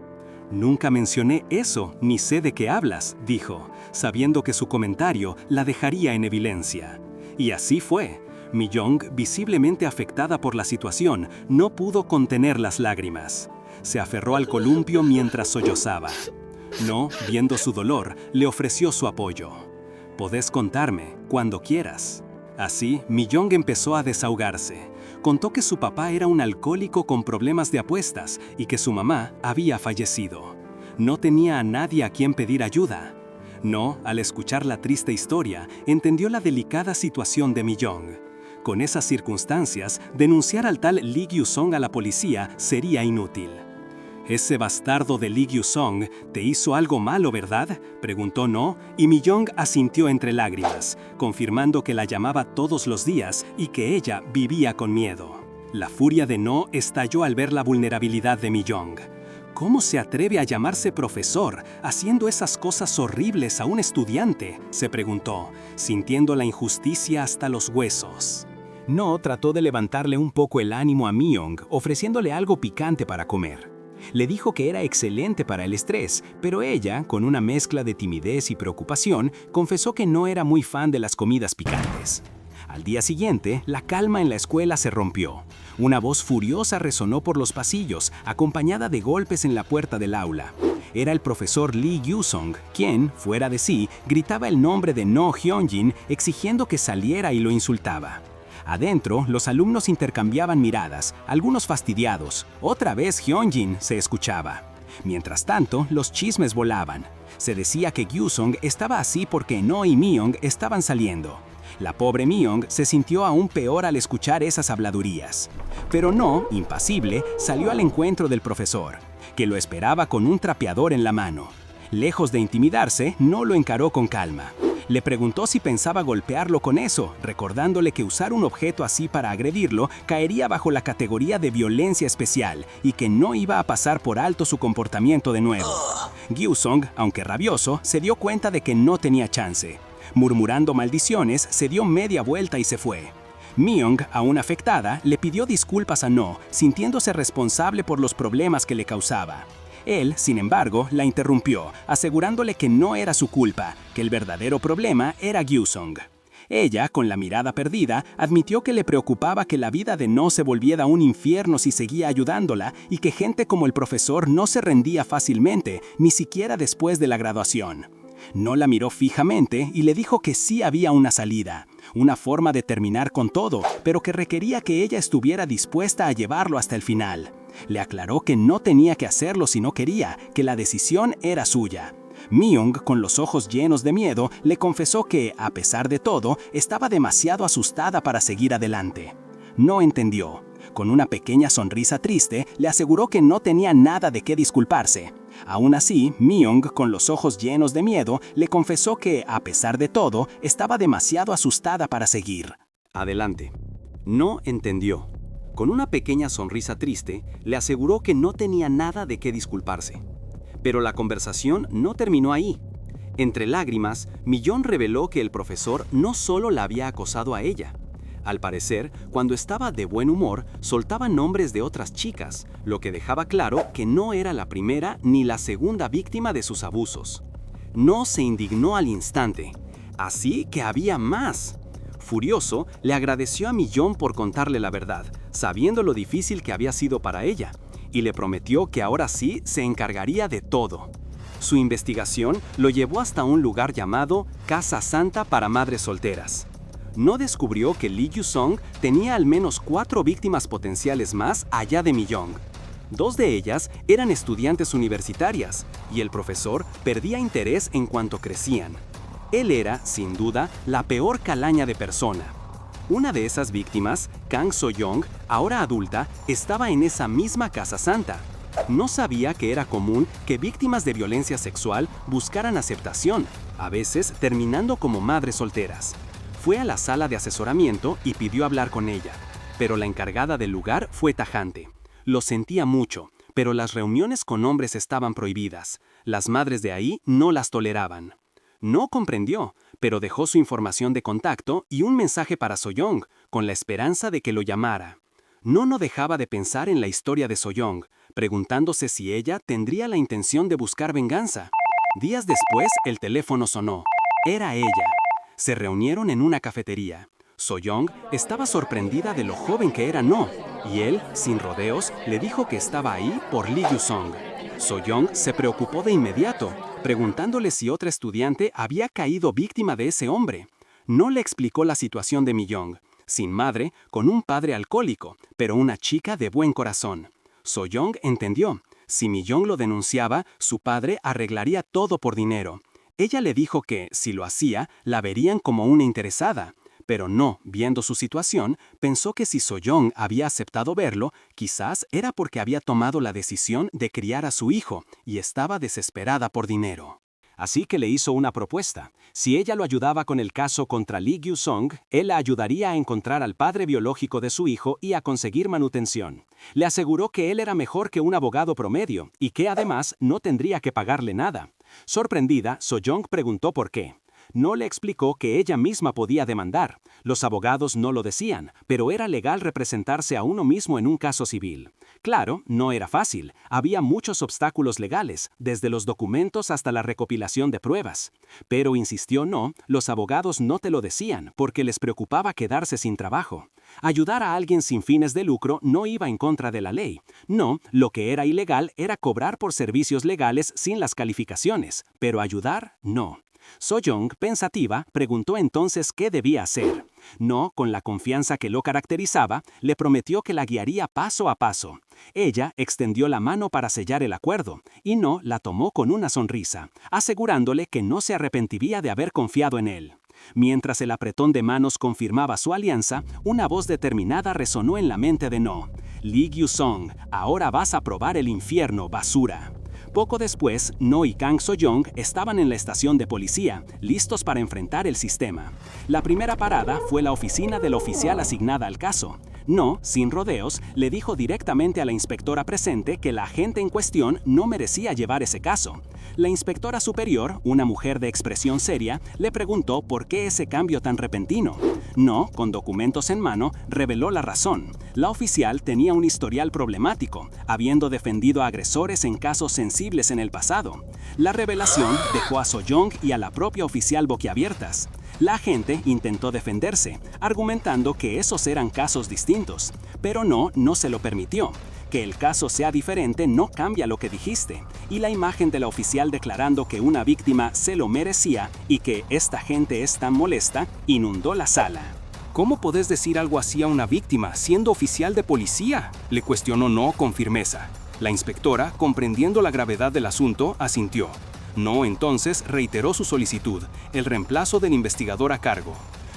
«Nunca mencioné eso, ni sé de qué hablas», dijo, sabiendo que su comentario la dejaría en evidencia. Y así fue. Mi-young, visiblemente afectada por la situación, no pudo contener las lágrimas. Se aferró al columpio mientras sollozaba. No, viendo su dolor, le ofreció su apoyo. «Podés contarme, cuando quieras». Así, Mi-young empezó a desahogarse. Contó que su papá era un alcohólico con problemas de apuestas y que su mamá había fallecido. No tenía a nadie a quien pedir ayuda. No, al escuchar la triste historia, entendió la delicada situación de Mi-young. Con esas circunstancias, denunciar al tal Lee Gyu-sung a la policía sería inútil. «Ese bastardo de Lee Gyu-sung te hizo algo malo, ¿verdad?», preguntó No, y Mi-young asintió entre lágrimas, confirmando que la llamaba todos los días y que ella vivía con miedo. La furia de No estalló al ver la vulnerabilidad de Mi-young. ¿Cómo se atreve a llamarse profesor haciendo esas cosas horribles a un estudiante?, se preguntó, sintiendo la injusticia hasta los huesos. No trató de levantarle un poco el ánimo a Mi-young, ofreciéndole algo picante para comer. Le dijo que era excelente para el estrés, pero ella, con una mezcla de timidez y preocupación, confesó que no era muy fan de las comidas picantes. Al día siguiente, la calma en la escuela se rompió. Una voz furiosa resonó por los pasillos, acompañada de golpes en la puerta del aula. Era el profesor Lee Gyu-sung, quien, fuera de sí, gritaba el nombre de No Hyunjin exigiendo que saliera y lo insultaba. Adentro, los alumnos intercambiaban miradas, algunos fastidiados. Otra vez Hyunjin se escuchaba. Mientras tanto, los chismes volaban. Se decía que Gyu-sung estaba así porque No y Myung estaban saliendo. La pobre Myung se sintió aún peor al escuchar esas habladurías. Pero No, impasible, salió al encuentro del profesor, que lo esperaba con un trapeador en la mano. Lejos de intimidarse, No lo encaró con calma. Le preguntó si pensaba golpearlo con eso, recordándole que usar un objeto así para agredirlo caería bajo la categoría de violencia especial y que no iba a pasar por alto su comportamiento de nuevo. Gyu-sung, aunque rabioso, se dio cuenta de que no tenía chance. Murmurando maldiciones, se dio media vuelta y se fue. Myung, aún afectada, le pidió disculpas a No, sintiéndose responsable por los problemas que le causaba. Él, sin embargo, la interrumpió, asegurándole que no era su culpa, que el verdadero problema era Gyu-sung. Ella, con la mirada perdida, admitió que le preocupaba que la vida de No se volviera un infierno si seguía ayudándola y que gente como el profesor no se rendía fácilmente, ni siquiera después de la graduación. No la miró fijamente y le dijo que sí había una salida, una forma de terminar con todo, pero que requería que ella estuviera dispuesta a llevarlo hasta el final. Le aclaró que no tenía que hacerlo si no quería, que la decisión era suya. Myung, con los ojos llenos de miedo, le confesó que, a pesar de todo, estaba demasiado asustada para seguir adelante. No entendió. Con una pequeña sonrisa triste, le aseguró que no tenía nada de qué disculparse. Aún así, Myung, con los ojos llenos de miedo, le confesó que, a pesar de todo, estaba demasiado asustada para seguir. Adelante. No entendió. Con una pequeña sonrisa triste, le aseguró que no tenía nada de qué disculparse. Pero la conversación no terminó ahí. Entre lágrimas, Millón reveló que el profesor no solo la había acosado a ella. Al parecer, cuando estaba de buen humor, soltaba nombres de otras chicas, lo que dejaba claro que no era la primera ni la segunda víctima de sus abusos. No se indignó al instante. Así que había más. Furioso, le agradeció a Millón por contarle la verdad, sabiendo lo difícil que había sido para ella, y le prometió que ahora sí se encargaría de todo. Su investigación lo llevó hasta un lugar llamado Casa Santa para Madres Solteras. No descubrió que Lee Gyu-sung tenía al menos 4 víctimas potenciales más allá de Millón. 2 de ellas eran estudiantes universitarias, y el profesor perdía interés en cuanto crecían. Él era, sin duda, la peor calaña de persona. Una de esas víctimas, Kang So-young, ahora adulta, estaba en esa misma Casa Santa. No sabía que era común que víctimas de violencia sexual buscaran aceptación, a veces terminando como madres solteras. Fue a la sala de asesoramiento y pidió hablar con ella, pero la encargada del lugar fue tajante. Lo sentía mucho, pero las reuniones con hombres estaban prohibidas. Las madres de ahí no las toleraban. No comprendió, pero dejó su información de contacto y un mensaje para So-young, con la esperanza de que lo llamara. No dejaba de pensar en la historia de So-young, preguntándose si ella tendría la intención de buscar venganza. Días después, el teléfono sonó. Era ella. Se reunieron en una cafetería. So-young estaba sorprendida de lo joven que era No, y él, sin rodeos, le dijo que estaba ahí por Lee Gyu-sung. So-young se preocupó de inmediato, preguntándole si otra estudiante había caído víctima de ese hombre. No le explicó la situación de Millón, sin madre, con un padre alcohólico, pero una chica de buen corazón. So-young entendió. Si Millón lo denunciaba, su padre arreglaría todo por dinero. Ella le dijo que, si lo hacía, la verían como una interesada. Pero No, viendo su situación, pensó que si So-young había aceptado verlo, quizás era porque había tomado la decisión de criar a su hijo y estaba desesperada por dinero. Así que le hizo una propuesta. Si ella lo ayudaba con el caso contra Lee Gyu-sung, él la ayudaría a encontrar al padre biológico de su hijo y a conseguir manutención. Le aseguró que él era mejor que un abogado promedio y que además no tendría que pagarle nada. Sorprendida, So-young preguntó por qué. No le explicó que ella misma podía demandar. Los abogados no lo decían, pero era legal representarse a uno mismo en un caso civil. Claro, no era fácil. Había muchos obstáculos legales, desde los documentos hasta la recopilación de pruebas. Pero insistió No, los abogados no te lo decían porque les preocupaba quedarse sin trabajo. Ayudar a alguien sin fines de lucro no iba en contra de la ley. No, lo que era ilegal era cobrar por servicios legales sin las calificaciones, pero ayudar, no. So-young, pensativa, preguntó entonces qué debía hacer. No, con la confianza que lo caracterizaba, le prometió que la guiaría paso a paso. Ella extendió la mano para sellar el acuerdo, y No la tomó con una sonrisa, asegurándole que no se arrepentiría de haber confiado en él. Mientras el apretón de manos confirmaba su alianza, una voz determinada resonó en la mente de No. Lee Gyu-song, ahora vas a probar el infierno, basura. Poco después, No y Kang So-young estaban en la estación de policía, listos para enfrentar el sistema. La primera parada fue la oficina del oficial asignada al caso. No, sin rodeos, le dijo directamente a la inspectora presente que la agente en cuestión no merecía llevar ese caso. La inspectora superior, una mujer de expresión seria, le preguntó por qué ese cambio tan repentino. No, con documentos en mano, reveló la razón. La oficial tenía un historial problemático, habiendo defendido a agresores en casos sensibles en el pasado. La revelación dejó a So-young y a la propia oficial boquiabiertas. La agente intentó defenderse, argumentando que esos eran casos distintos, pero no se lo permitió. Que el caso sea diferente no cambia lo que dijiste, y la imagen de la oficial declarando que una víctima se lo merecía y que esta gente es tan molesta, inundó la sala. ¿Cómo podés decir algo así a una víctima, siendo oficial de policía?, le cuestionó No con firmeza. La inspectora, comprendiendo la gravedad del asunto, asintió. No entonces reiteró su solicitud, el reemplazo del investigador a cargo.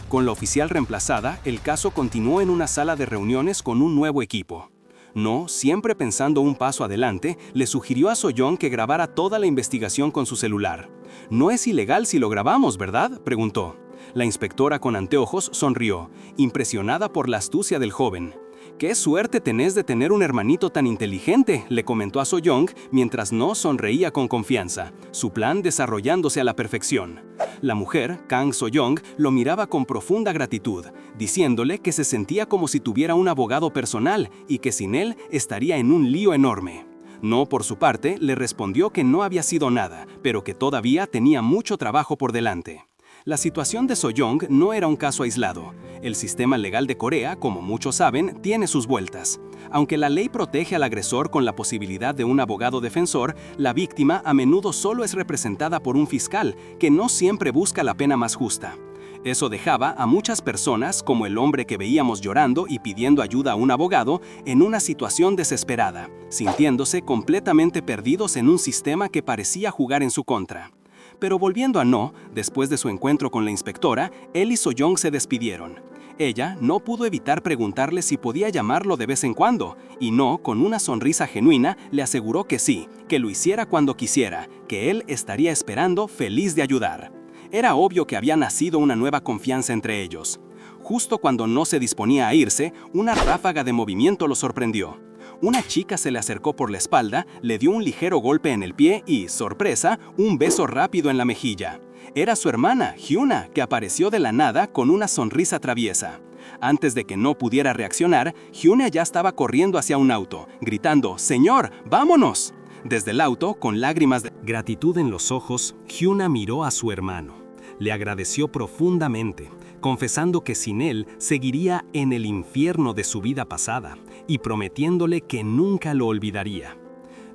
Con la oficial reemplazada, el caso continuó en una sala de reuniones con un nuevo equipo. No, siempre pensando un paso adelante, le sugirió a So-young que grabara toda la investigación con su celular. «No es ilegal si lo grabamos, ¿verdad?», preguntó. La inspectora con anteojos sonrió, impresionada por la astucia del joven. «Qué suerte tenés de tener un hermanito tan inteligente», le comentó a So-young mientras No sonreía con confianza, su plan desarrollándose a la perfección. La mujer, Kang So-young, lo miraba con profunda gratitud, diciéndole que se sentía como si tuviera un abogado personal y que sin él estaría en un lío enorme. No, por su parte, le respondió que no había sido nada, pero que todavía tenía mucho trabajo por delante. La situación de So-young no era un caso aislado. El sistema legal de Corea, como muchos saben, tiene sus vueltas. Aunque la ley protege al agresor con la posibilidad de un abogado defensor, la víctima a menudo solo es representada por un fiscal, que no siempre busca la pena más justa. Eso dejaba a muchas personas, como el hombre que veíamos llorando y pidiendo ayuda a un abogado, en una situación desesperada, sintiéndose completamente perdidos en un sistema que parecía jugar en su contra. Pero volviendo a No, después de su encuentro con la inspectora, él y So-young se despidieron. Ella no pudo evitar preguntarle si podía llamarlo de vez en cuando, y No, con una sonrisa genuina, le aseguró que sí, que lo hiciera cuando quisiera, que él estaría esperando feliz de ayudar. Era obvio que había nacido una nueva confianza entre ellos. Justo cuando No se disponía a irse, una ráfaga de movimiento lo sorprendió. Una chica se le acercó por la espalda, le dio un ligero golpe en el pie y, sorpresa, un beso rápido en la mejilla. Era su hermana, Hyuna, que apareció de la nada con una sonrisa traviesa. Antes de que No pudiera reaccionar, Hyuna ya estaba corriendo hacia un auto, gritando: «¡Señor, vámonos!». Desde el auto, con lágrimas de gratitud en los ojos, Hyuna miró a su hermano. Le agradeció profundamente, confesando que sin él seguiría en el infierno de su vida pasada y prometiéndole que nunca lo olvidaría.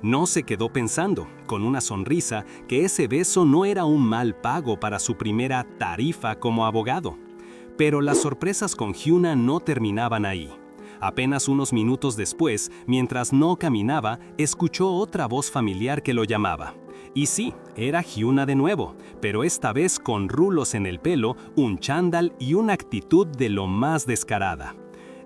No se quedó pensando, con una sonrisa, que ese beso no era un mal pago para su primera tarifa como abogado. Pero las sorpresas con Hyuna no terminaban ahí. Apenas unos minutos después, mientras No caminaba, escuchó otra voz familiar que lo llamaba. Y sí, era Hyuna de nuevo, pero esta vez con rulos en el pelo, un chándal y una actitud de lo más descarada.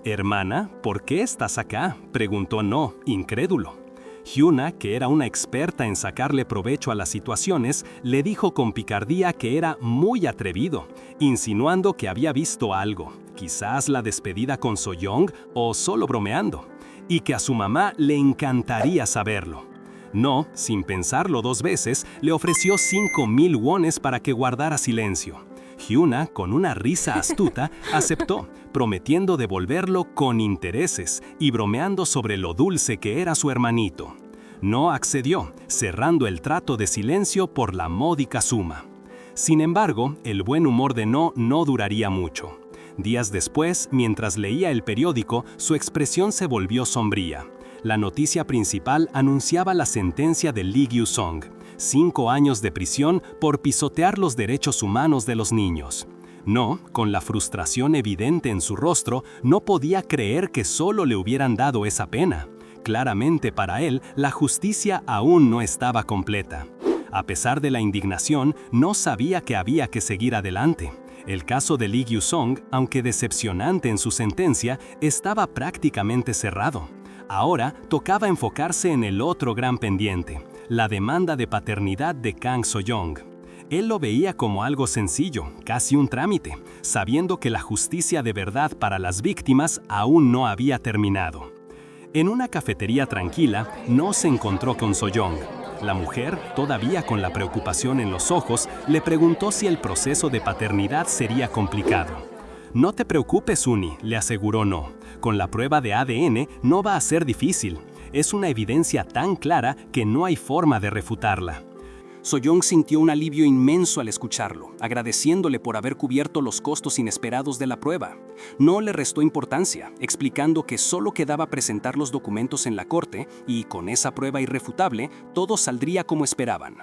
«Hermana, ¿por qué estás acá?», preguntó No, incrédulo. Hyuna, que era una experta en sacarle provecho a las situaciones, le dijo con picardía que era muy atrevido, insinuando que había visto algo, quizás la despedida con So-young o solo bromeando, y que a su mamá le encantaría saberlo. No, sin pensarlo dos veces, le ofreció 5,000 wones para que guardara silencio. Hyuna, con una risa astuta, aceptó, prometiendo devolverlo con intereses y bromeando sobre lo dulce que era su hermanito. No accedió, cerrando el trato de silencio por la módica suma. Sin embargo, el buen humor de No no duraría mucho. Días después, mientras leía el periódico, su expresión se volvió sombría. La noticia principal anunciaba la sentencia de Lee Gyu-song, 5 años de prisión por pisotear los derechos humanos de los niños. No, con la frustración evidente en su rostro, no podía creer que solo le hubieran dado esa pena. Claramente para él, la justicia aún no estaba completa. A pesar de la indignación, no sabía que había que seguir adelante. El caso de Lee Gyu-song, aunque decepcionante en su sentencia, estaba prácticamente cerrado. Ahora tocaba enfocarse en el otro gran pendiente, la demanda de paternidad de Kang So-young. Él lo veía como algo sencillo, casi un trámite, sabiendo que la justicia de verdad para las víctimas aún no había terminado. En una cafetería tranquila, No se encontró con So-young. La mujer, todavía con la preocupación en los ojos, le preguntó si el proceso de paternidad sería complicado. «No te preocupes, Uni», le aseguró No. «Con la prueba de ADN no va a ser difícil. Es una evidencia tan clara que no hay forma de refutarla». So-young sintió un alivio inmenso al escucharlo, agradeciéndole por haber cubierto los costos inesperados de la prueba. No le restó importancia, explicando que solo quedaba presentar los documentos en la corte y, con esa prueba irrefutable, todo saldría como esperaban.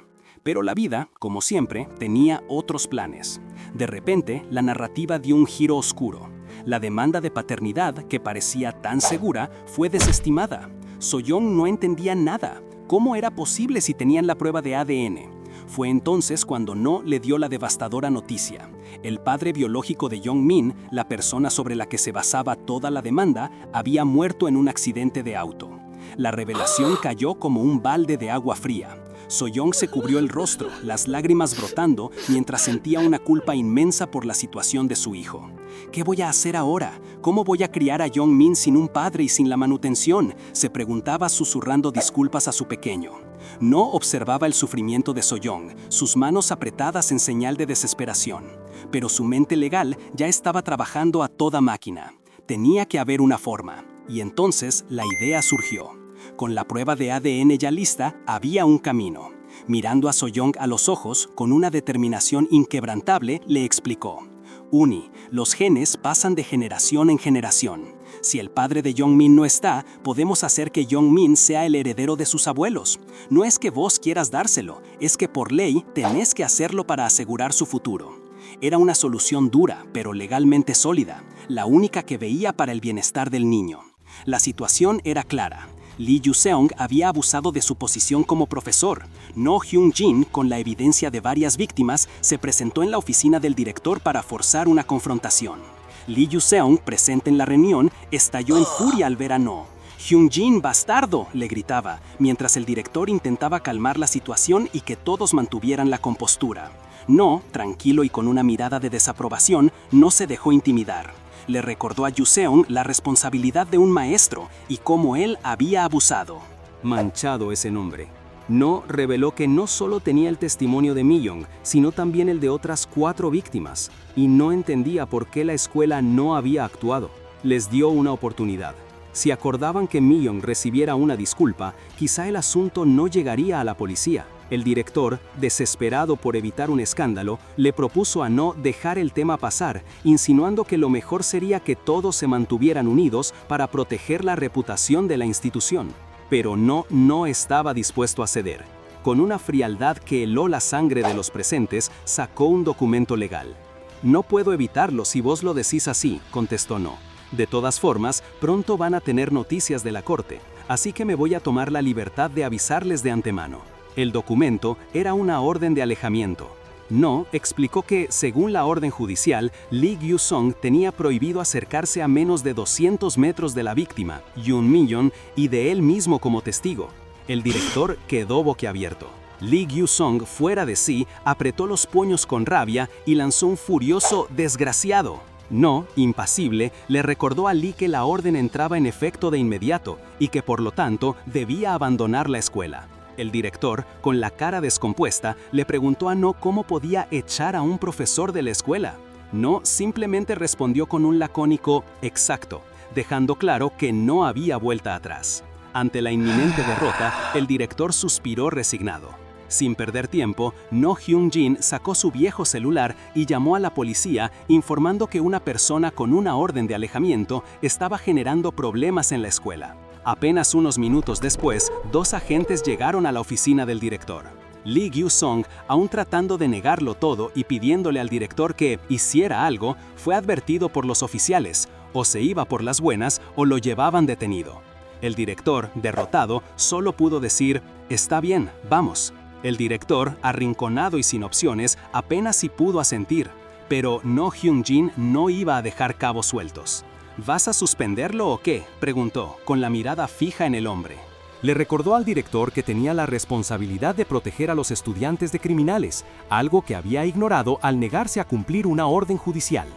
Pero la vida, como siempre, tenía otros planes. De repente, la narrativa dio un giro oscuro. La demanda de paternidad, que parecía tan segura, fue desestimada. So-young no entendía nada. ¿Cómo era posible si tenían la prueba de ADN? Fue entonces cuando No le dio la devastadora noticia. El padre biológico de Young-min, la persona sobre la que se basaba toda la demanda, había muerto en un accidente de auto. La revelación cayó como un balde de agua fría. So-young se cubrió el rostro, las lágrimas brotando, mientras sentía una culpa inmensa por la situación de su hijo. ¿Qué voy a hacer ahora? ¿Cómo voy a criar a Young-min sin un padre y sin la manutención?, se preguntaba susurrando disculpas a su pequeño. No observaba el sufrimiento de So-young, sus manos apretadas en señal de desesperación. Pero su mente legal ya estaba trabajando a toda máquina. Tenía que haber una forma. Y entonces la idea surgió. Con la prueba de ADN ya lista, había un camino. Mirando a So-young a los ojos, con una determinación inquebrantable, le explicó: «Uni, los genes pasan de generación en generación. Si el padre de Young-min no está, podemos hacer que Young-min sea el heredero de sus abuelos. No es que vos quieras dárselo, es que por ley tenés que hacerlo para asegurar su futuro». Era una solución dura, pero legalmente sólida, la única que veía para el bienestar del niño. La situación era clara. Lee Gyu-seong había abusado de su posición como profesor. No Hyun-jin, con la evidencia de varias víctimas, se presentó en la oficina del director para forzar una confrontación. Lee Gyu-seong, presente en la reunión, estalló en furia al ver a No. «Hyun-jin, bastardo», le gritaba, mientras el director intentaba calmar la situación y que todos mantuvieran la compostura. No, tranquilo y con una mirada de desaprobación, no se dejó intimidar. Le recordó a Gyu-seong la responsabilidad de un maestro y cómo él había abusado. Manchado ese nombre. No reveló que no solo tenía el testimonio de Mi-young, sino también el de otras 4 víctimas, y no entendía por qué la escuela no había actuado. Les dio una oportunidad. Si acordaban que Mi-young recibiera una disculpa, quizá el asunto no llegaría a la policía. El director, desesperado por evitar un escándalo, le propuso a No dejar el tema pasar, insinuando que lo mejor sería que todos se mantuvieran unidos para proteger la reputación de la institución. Pero no estaba dispuesto a ceder. Con una frialdad que heló la sangre de los presentes, sacó un documento legal. «No puedo evitarlo si vos lo decís así», contestó No. «De todas formas, pronto van a tener noticias de la corte, así que me voy a tomar la libertad de avisarles de antemano». El documento era una orden de alejamiento. No explicó que, según la orden judicial, Lee Gyu-song tenía prohibido acercarse a menos de 200 metros de la víctima, Yoon Mi-young, y de él mismo como testigo. El director quedó boquiabierto. Lee Gyu-song, fuera de sí, apretó los puños con rabia y lanzó un furioso «desgraciado». No, impasible, le recordó a Lee que la orden entraba en efecto de inmediato y que por lo tanto debía abandonar la escuela. El director, con la cara descompuesta, le preguntó a No cómo podía echar a un profesor de la escuela. No simplemente respondió con un lacónico «exacto», dejando claro que no había vuelta atrás. Ante la inminente derrota, el director suspiró resignado. Sin perder tiempo, No Hyun-jin sacó su viejo celular y llamó a la policía informando que una persona con una orden de alejamiento estaba generando problemas en la escuela. Apenas unos minutos después, 2 agentes llegaron a la oficina del director. Lee Gyu-song, aún tratando de negarlo todo y pidiéndole al director que hiciera algo, fue advertido por los oficiales, o se iba por las buenas o lo llevaban detenido. El director, derrotado, solo pudo decir, «Está bien, vamos». El director, arrinconado y sin opciones, apenas si pudo asentir, pero No Hyun-jin no iba a dejar cabos sueltos. «¿Vas a suspenderlo o qué?», preguntó, con la mirada fija en el hombre. Le recordó al director que tenía la responsabilidad de proteger a los estudiantes de criminales, algo que había ignorado al negarse a cumplir una orden judicial.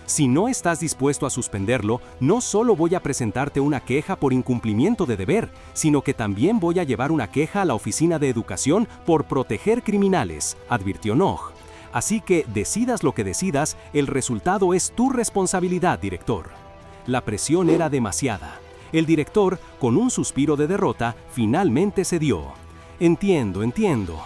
Si no estás dispuesto a suspenderlo, no solo voy a presentarte una queja por incumplimiento de deber, sino que también voy a llevar una queja a la Oficina de Educación por proteger criminales, advirtió Noh. Así que decidas lo que decidas, el resultado es tu responsabilidad, director. La presión era demasiada. El director, con un suspiro de derrota, finalmente cedió. Entiendo,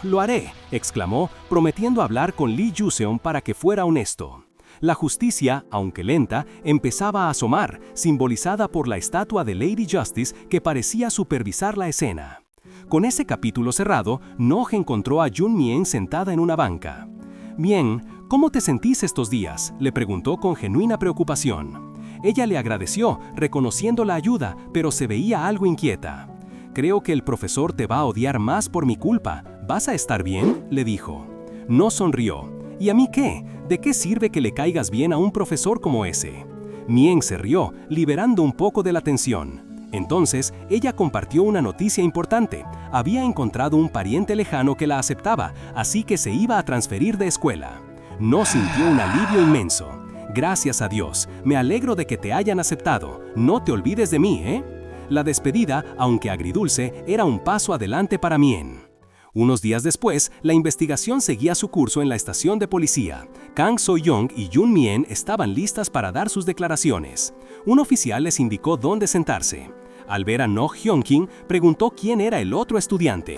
lo haré, exclamó, prometiendo hablar con Lee Ju-seon para que fuera honesto. La justicia, aunque lenta, empezaba a asomar, simbolizada por la estatua de Lady Justice que parecía supervisar la escena. Con ese capítulo cerrado, Noh encontró a Jun-mien sentada en una banca. «Bien, ¿cómo te sentís estos días?», le preguntó con genuina preocupación. Ella le agradeció, reconociendo la ayuda, pero se veía algo inquieta. «Creo que el profesor te va a odiar más por mi culpa. ¿Vas a estar bien?», le dijo. No sonrió. «¿Y a mí qué? ¿De qué sirve que le caigas bien a un profesor como ese?». Mien se rió, liberando un poco de la tensión. Entonces, ella compartió una noticia importante. Había encontrado un pariente lejano que la aceptaba, así que se iba a transferir de escuela. No sintió un alivio inmenso. «Gracias a Dios, me alegro de que te hayan aceptado. No te olvides de mí, ¿eh?». La despedida, aunque agridulce, era un paso adelante para Mien. Unos días después, la investigación seguía su curso en la estación de policía. Kang So-young y Jun-mien estaban listas para dar sus declaraciones. Un oficial les indicó dónde sentarse. Al ver a Noh Hyun-kin, preguntó quién era el otro estudiante.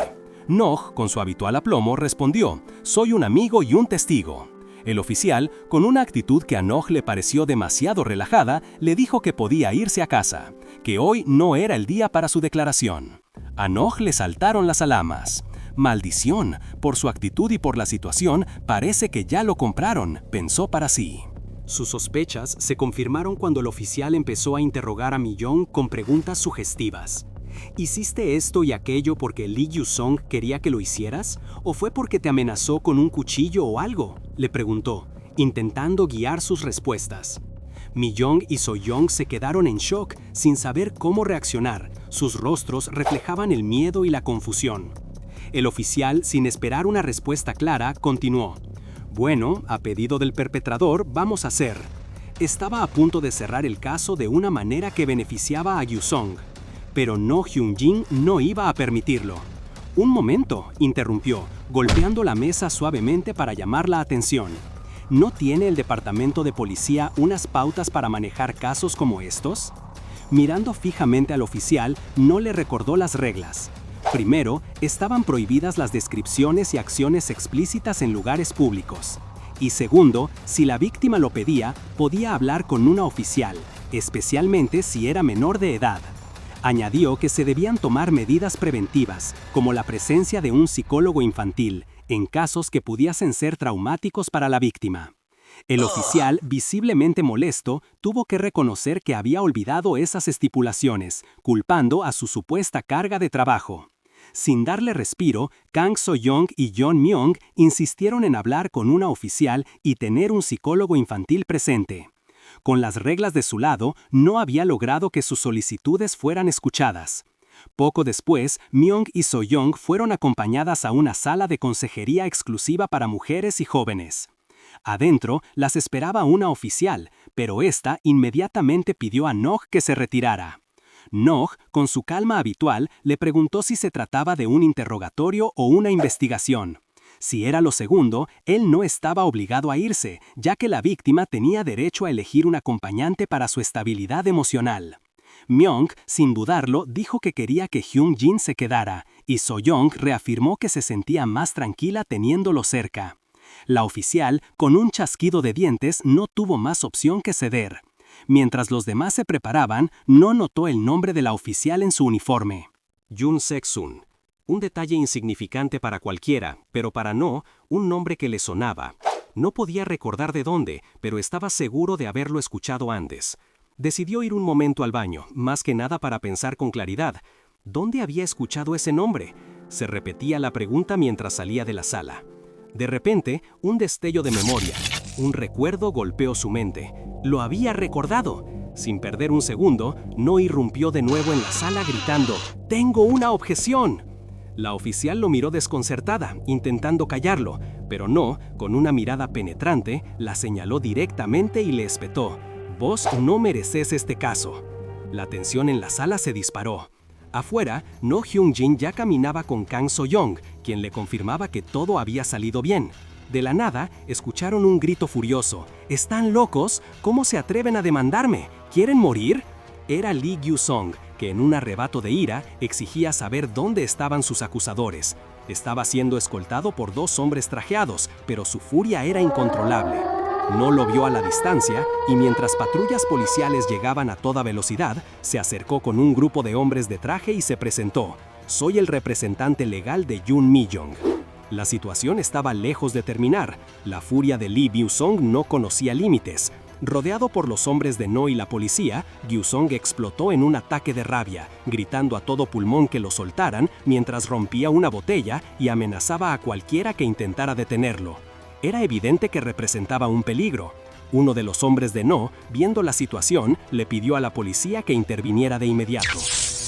Noh, con su habitual aplomo, respondió, «Soy un amigo y un testigo». El oficial, con una actitud que a Noh le pareció demasiado relajada, le dijo que podía irse a casa, que hoy no era el día para su declaración. A Noh le saltaron las alarmas. «Maldición, por su actitud y por la situación, parece que ya lo compraron», pensó para sí. Sus sospechas se confirmaron cuando el oficial empezó a interrogar a Mi-young con preguntas sugestivas. «¿Hiciste esto y aquello porque Lee Gyu-song quería que lo hicieras? ¿O fue porque te amenazó con un cuchillo o algo?», le preguntó, intentando guiar sus respuestas. Mi-young y So-young se quedaron en shock, sin saber cómo reaccionar. Sus rostros reflejaban el miedo y la confusión. El oficial, sin esperar una respuesta clara, continuó. «Bueno, a pedido del perpetrador, vamos a hacer». Estaba a punto de cerrar el caso de una manera que beneficiaba a Gyu-song, pero No Hyun-jin no iba a permitirlo. «Un momento», interrumpió, golpeando la mesa suavemente para llamar la atención. ¿No tiene el departamento de policía unas pautas para manejar casos como estos? Mirando fijamente al oficial, no le recordó las reglas. Primero, estaban prohibidas las descripciones y acciones explícitas en lugares públicos. Y segundo, si la víctima lo pedía, podía hablar con una oficial, especialmente si era menor de edad. Añadió que se debían tomar medidas preventivas, como la presencia de un psicólogo infantil, en casos que pudiesen ser traumáticos para la víctima. El oficial, visiblemente molesto, tuvo que reconocer que había olvidado esas estipulaciones, culpando a su supuesta carga de trabajo. Sin darle respiro, Kang So-young y Jun-myeong insistieron en hablar con una oficial y tener un psicólogo infantil presente. Con las reglas de su lado, no había logrado que sus solicitudes fueran escuchadas. Poco después, Myung y So-young fueron acompañadas a una sala de consejería exclusiva para mujeres y jóvenes. Adentro las esperaba una oficial, pero esta inmediatamente pidió a Noh que se retirara. Noh, con su calma habitual, le preguntó si se trataba de un interrogatorio o una investigación. Si era lo segundo, él no estaba obligado a irse, ya que la víctima tenía derecho a elegir un acompañante para su estabilidad emocional. Myung, sin dudarlo, dijo que quería que Hyun-jin se quedara, y So-young reafirmó que se sentía más tranquila teniéndolo cerca. La oficial, con un chasquido de dientes, no tuvo más opción que ceder. Mientras los demás se preparaban, no notó el nombre de la oficial en su uniforme. Jun Sek-sun. Un detalle insignificante para cualquiera, pero para No, un nombre que le sonaba. No podía recordar de dónde, pero estaba seguro de haberlo escuchado antes. Decidió ir un momento al baño, más que nada para pensar con claridad. ¿Dónde había escuchado ese nombre? Se repetía la pregunta mientras salía de la sala. De repente, un destello de memoria. Un recuerdo golpeó su mente. Lo había recordado. Sin perder un segundo, No irrumpió de nuevo en la sala gritando: «¡Tengo una objeción!». La oficial lo miró desconcertada, intentando callarlo, pero No, con una mirada penetrante, la señaló directamente y le espetó: «Vos no mereces este caso». La tensión en la sala se disparó. Afuera, No Hyun-jin ya caminaba con Kang So-young, quien le confirmaba que todo había salido bien. De la nada, escucharon un grito furioso: «¿Están locos? ¿Cómo se atreven a demandarme? ¿Quieren morir?». Era Lee Gyu-song, que en un arrebato de ira exigía saber dónde estaban sus acusadores. Estaba siendo escoltado por 2 hombres trajeados, pero su furia era incontrolable. No lo vio a la distancia y mientras patrullas policiales llegaban a toda velocidad, se acercó con un grupo de hombres de traje y se presentó: «Soy el representante legal de Jun Mi-young». La situación estaba lejos de terminar. La furia de Lee Gyu-song no conocía límites. Rodeado por los hombres de No y la policía, Gyu-song explotó en un ataque de rabia, gritando a todo pulmón que lo soltaran mientras rompía una botella y amenazaba a cualquiera que intentara detenerlo. Era evidente que representaba un peligro. Uno de los hombres de No, viendo la situación, le pidió a la policía que interviniera de inmediato.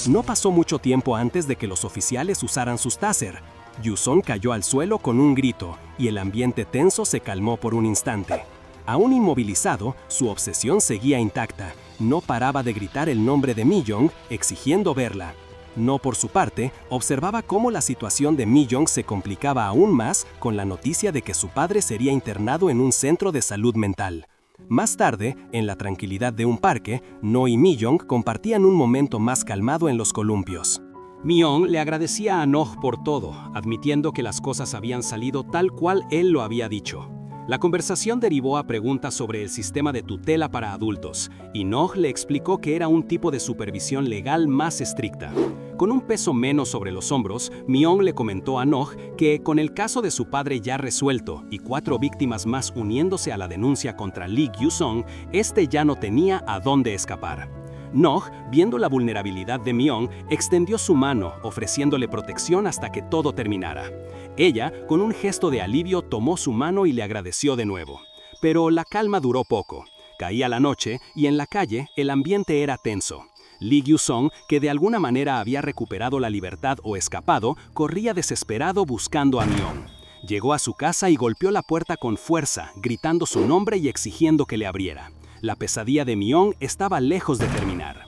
No pasó mucho tiempo antes de que los oficiales usaran sus taser. Gyu-song cayó al suelo con un grito y el ambiente tenso se calmó por un instante. Aún inmovilizado, su obsesión seguía intacta. No paraba de gritar el nombre de Mi-young, exigiendo verla. No, por su parte, observaba cómo la situación de Mi-young se complicaba aún más con la noticia de que su padre sería internado en un centro de salud mental. Más tarde, en la tranquilidad de un parque, No y Mi-young compartían un momento más calmado en los columpios. Mi-young le agradecía a Noh por todo, admitiendo que las cosas habían salido tal cual él lo había dicho. La conversación derivó a preguntas sobre el sistema de tutela para adultos, y Noh le explicó que era un tipo de supervisión legal más estricta. Con un peso menos sobre los hombros, Mi-young le comentó a Noh que, con el caso de su padre ya resuelto y 4 víctimas más uniéndose a la denuncia contra Lee Gyu-song, este ya no tenía a dónde escapar. Noh, viendo la vulnerabilidad de Mi-young, extendió su mano, ofreciéndole protección hasta que todo terminara. Ella, con un gesto de alivio, tomó su mano y le agradeció de nuevo. Pero la calma duró poco. Caía la noche y en la calle el ambiente era tenso. Lee Gyu-song, que de alguna manera había recuperado la libertad o escapado, corría desesperado buscando a Mi-young. Llegó a su casa y golpeó la puerta con fuerza, gritando su nombre y exigiendo que le abriera. La pesadilla de Mi-young estaba lejos de terminar.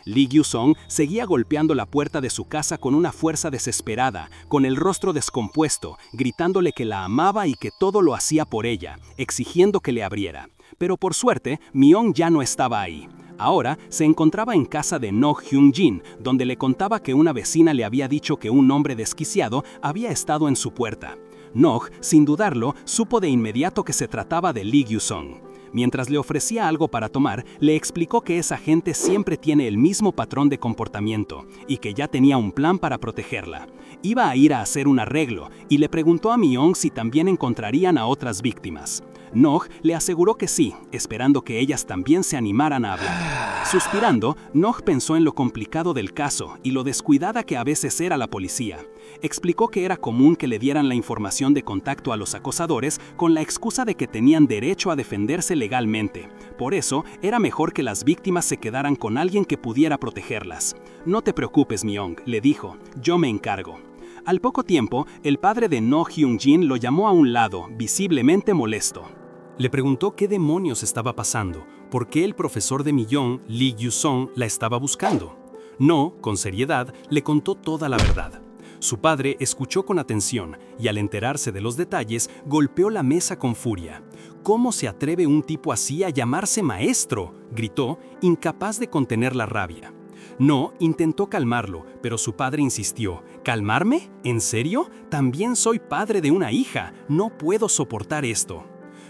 Lee Gyu-song seguía golpeando la puerta de su casa con una fuerza desesperada, con el rostro descompuesto, gritándole que la amaba y que todo lo hacía por ella, exigiendo que le abriera. Pero por suerte, Mi-young ya no estaba ahí. Ahora se encontraba en casa de No Hyun-jin, donde le contaba que una vecina le había dicho que un hombre desquiciado había estado en su puerta. Noh, sin dudarlo, supo de inmediato que se trataba de Lee Gyu-song. Mientras le ofrecía algo para tomar, le explicó que esa gente siempre tiene el mismo patrón de comportamiento y que ya tenía un plan para protegerla. Iba a ir a hacer un arreglo y le preguntó a Mi-young si también encontrarían a otras víctimas. Noh le aseguró que sí, esperando que ellas también se animaran a hablar. Suspirando, Noh pensó en lo complicado del caso y lo descuidada que a veces era la policía. Explicó que era común que le dieran la información de contacto a los acosadores con la excusa de que tenían derecho a defenderse legalmente. Por eso, era mejor que las víctimas se quedaran con alguien que pudiera protegerlas. «No te preocupes, Mi-young», le dijo, «yo me encargo». Al poco tiempo, el padre de No Hyun-jin lo llamó a un lado, visiblemente molesto. Le preguntó qué demonios estaba pasando, por qué el profesor de Millón, Lee Gyu-song, la estaba buscando. No, con seriedad, le contó toda la verdad. Su padre escuchó con atención y al enterarse de los detalles, golpeó la mesa con furia. ¿Cómo se atreve un tipo así a llamarse maestro?, gritó, incapaz de contener la rabia. No intentó calmarlo, pero su padre insistió. ¿Calmarme? ¿En serio? También soy padre de una hija. No puedo soportar esto.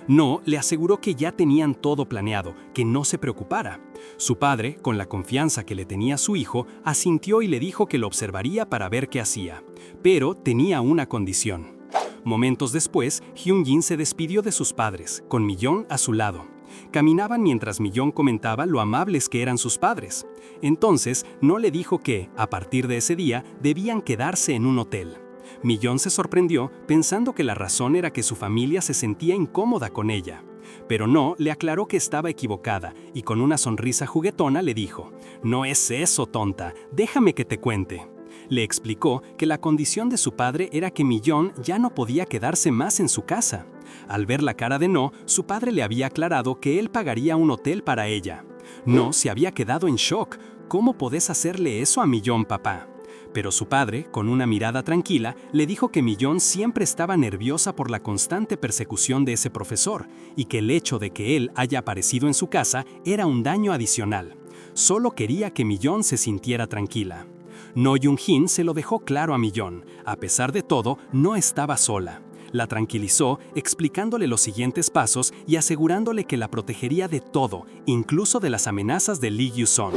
No le aseguró que ya tenían todo planeado, que no se preocupara. Su padre, con la confianza que le tenía a su hijo, asintió y le dijo que lo observaría para ver qué hacía. Pero tenía una condición. Momentos después, Hyun-jin se despidió de sus padres, con Millón a su lado. Caminaban mientras Millón comentaba lo amables que eran sus padres. Entonces, No le dijo que, a partir de ese día, debían quedarse en un hotel. Millón se sorprendió pensando que la razón era que su familia se sentía incómoda con ella. Pero No le aclaró que estaba equivocada y con una sonrisa juguetona le dijo: «No es eso, tonta, déjame que te cuente». Le explicó que la condición de su padre era que Millón ya no podía quedarse más en su casa. Al ver la cara de No, su padre le había aclarado que él pagaría un hotel para ella. No se había quedado en shock. ¿Cómo podés hacerle eso a Millón, papá? Pero su padre, con una mirada tranquila, le dijo que Millón siempre estaba nerviosa por la constante persecución de ese profesor y que el hecho de que él haya aparecido en su casa era un daño adicional. Solo quería que Millón se sintiera tranquila. No Jung-jin se lo dejó claro a Millón. A pesar de todo, no estaba sola. La tranquilizó explicándole los siguientes pasos y asegurándole que la protegería de todo, incluso de las amenazas de Lee Gyu-song.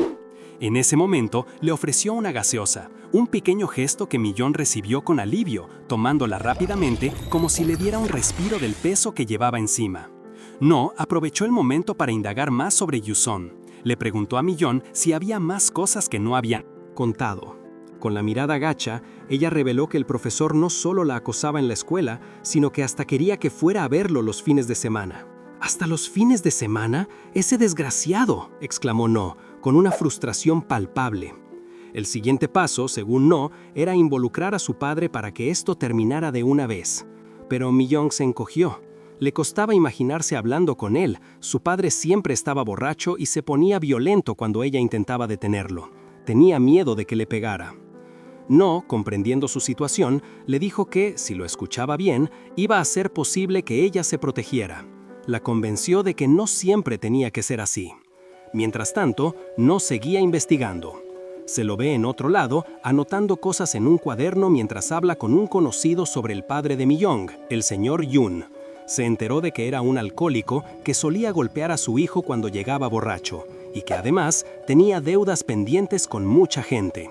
En ese momento le ofreció una gaseosa, un pequeño gesto que Millón recibió con alivio, tomándola rápidamente como si le diera un respiro del peso que llevaba encima. No aprovechó el momento para indagar más sobre Gyu-song. Le preguntó a Millón si había más cosas que no habían contado. Con la mirada gacha, ella reveló que el profesor no solo la acosaba en la escuela, sino que hasta quería que fuera a verlo los fines de semana. ¿Hasta los fines de semana? ¡Ese desgraciado!, exclamó No, con una frustración palpable. El siguiente paso, según No, era involucrar a su padre para que esto terminara de una vez. Pero Millón se encogió. Le costaba imaginarse hablando con él. Su padre siempre estaba borracho y se ponía violento cuando ella intentaba detenerlo. Tenía miedo de que le pegara. No, comprendiendo su situación, le dijo que, si lo escuchaba bien, iba a ser posible que ella se protegiera. La convenció de que no siempre tenía que ser así. Mientras tanto, No seguía investigando. Se lo ve en otro lado, anotando cosas en un cuaderno mientras habla con un conocido sobre el padre de Millón, el señor Yun. Se enteró de que era un alcohólico que solía golpear a su hijo cuando llegaba borracho, y que además tenía deudas pendientes con mucha gente.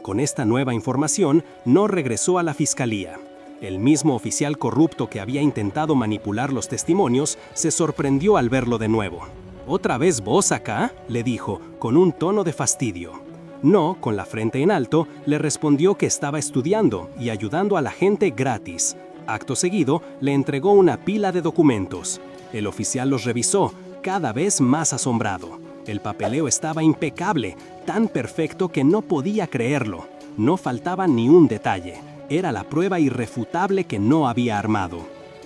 Con esta nueva información, No regresó a la fiscalía. El mismo oficial corrupto que había intentado manipular los testimonios se sorprendió al verlo de nuevo. «¿Otra vez vos acá?», le dijo, con un tono de fastidio. No, con la frente en alto, le respondió que estaba estudiando y ayudando a la gente gratis. Acto seguido, le entregó una pila de documentos. El oficial los revisó, cada vez más asombrado. El papeleo estaba impecable, tan perfecto que no podía creerlo. No faltaba ni un detalle. Era la prueba irrefutable que No había armado.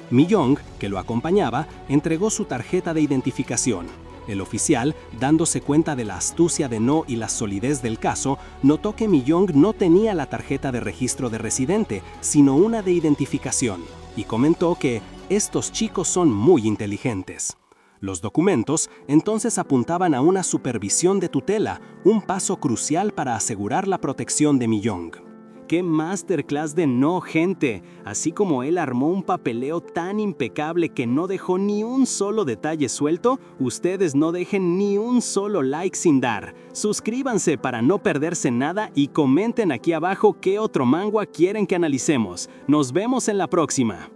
Millón, que lo acompañaba, entregó su tarjeta de identificación. El oficial, dándose cuenta de la astucia de No y la solidez del caso, notó que Millón no tenía la tarjeta de registro de residente, sino una de identificación, y comentó que estos chicos son muy inteligentes. Los documentos entonces apuntaban a una supervisión de tutela, un paso crucial para asegurar la protección de Millón. ¡Qué masterclass de No, gente! Así como él armó un papeleo tan impecable que no dejó ni un solo detalle suelto, ustedes no dejen ni un solo like sin dar. Suscríbanse para no perderse nada y comenten aquí abajo qué otro manga quieren que analicemos. Nos vemos en la próxima.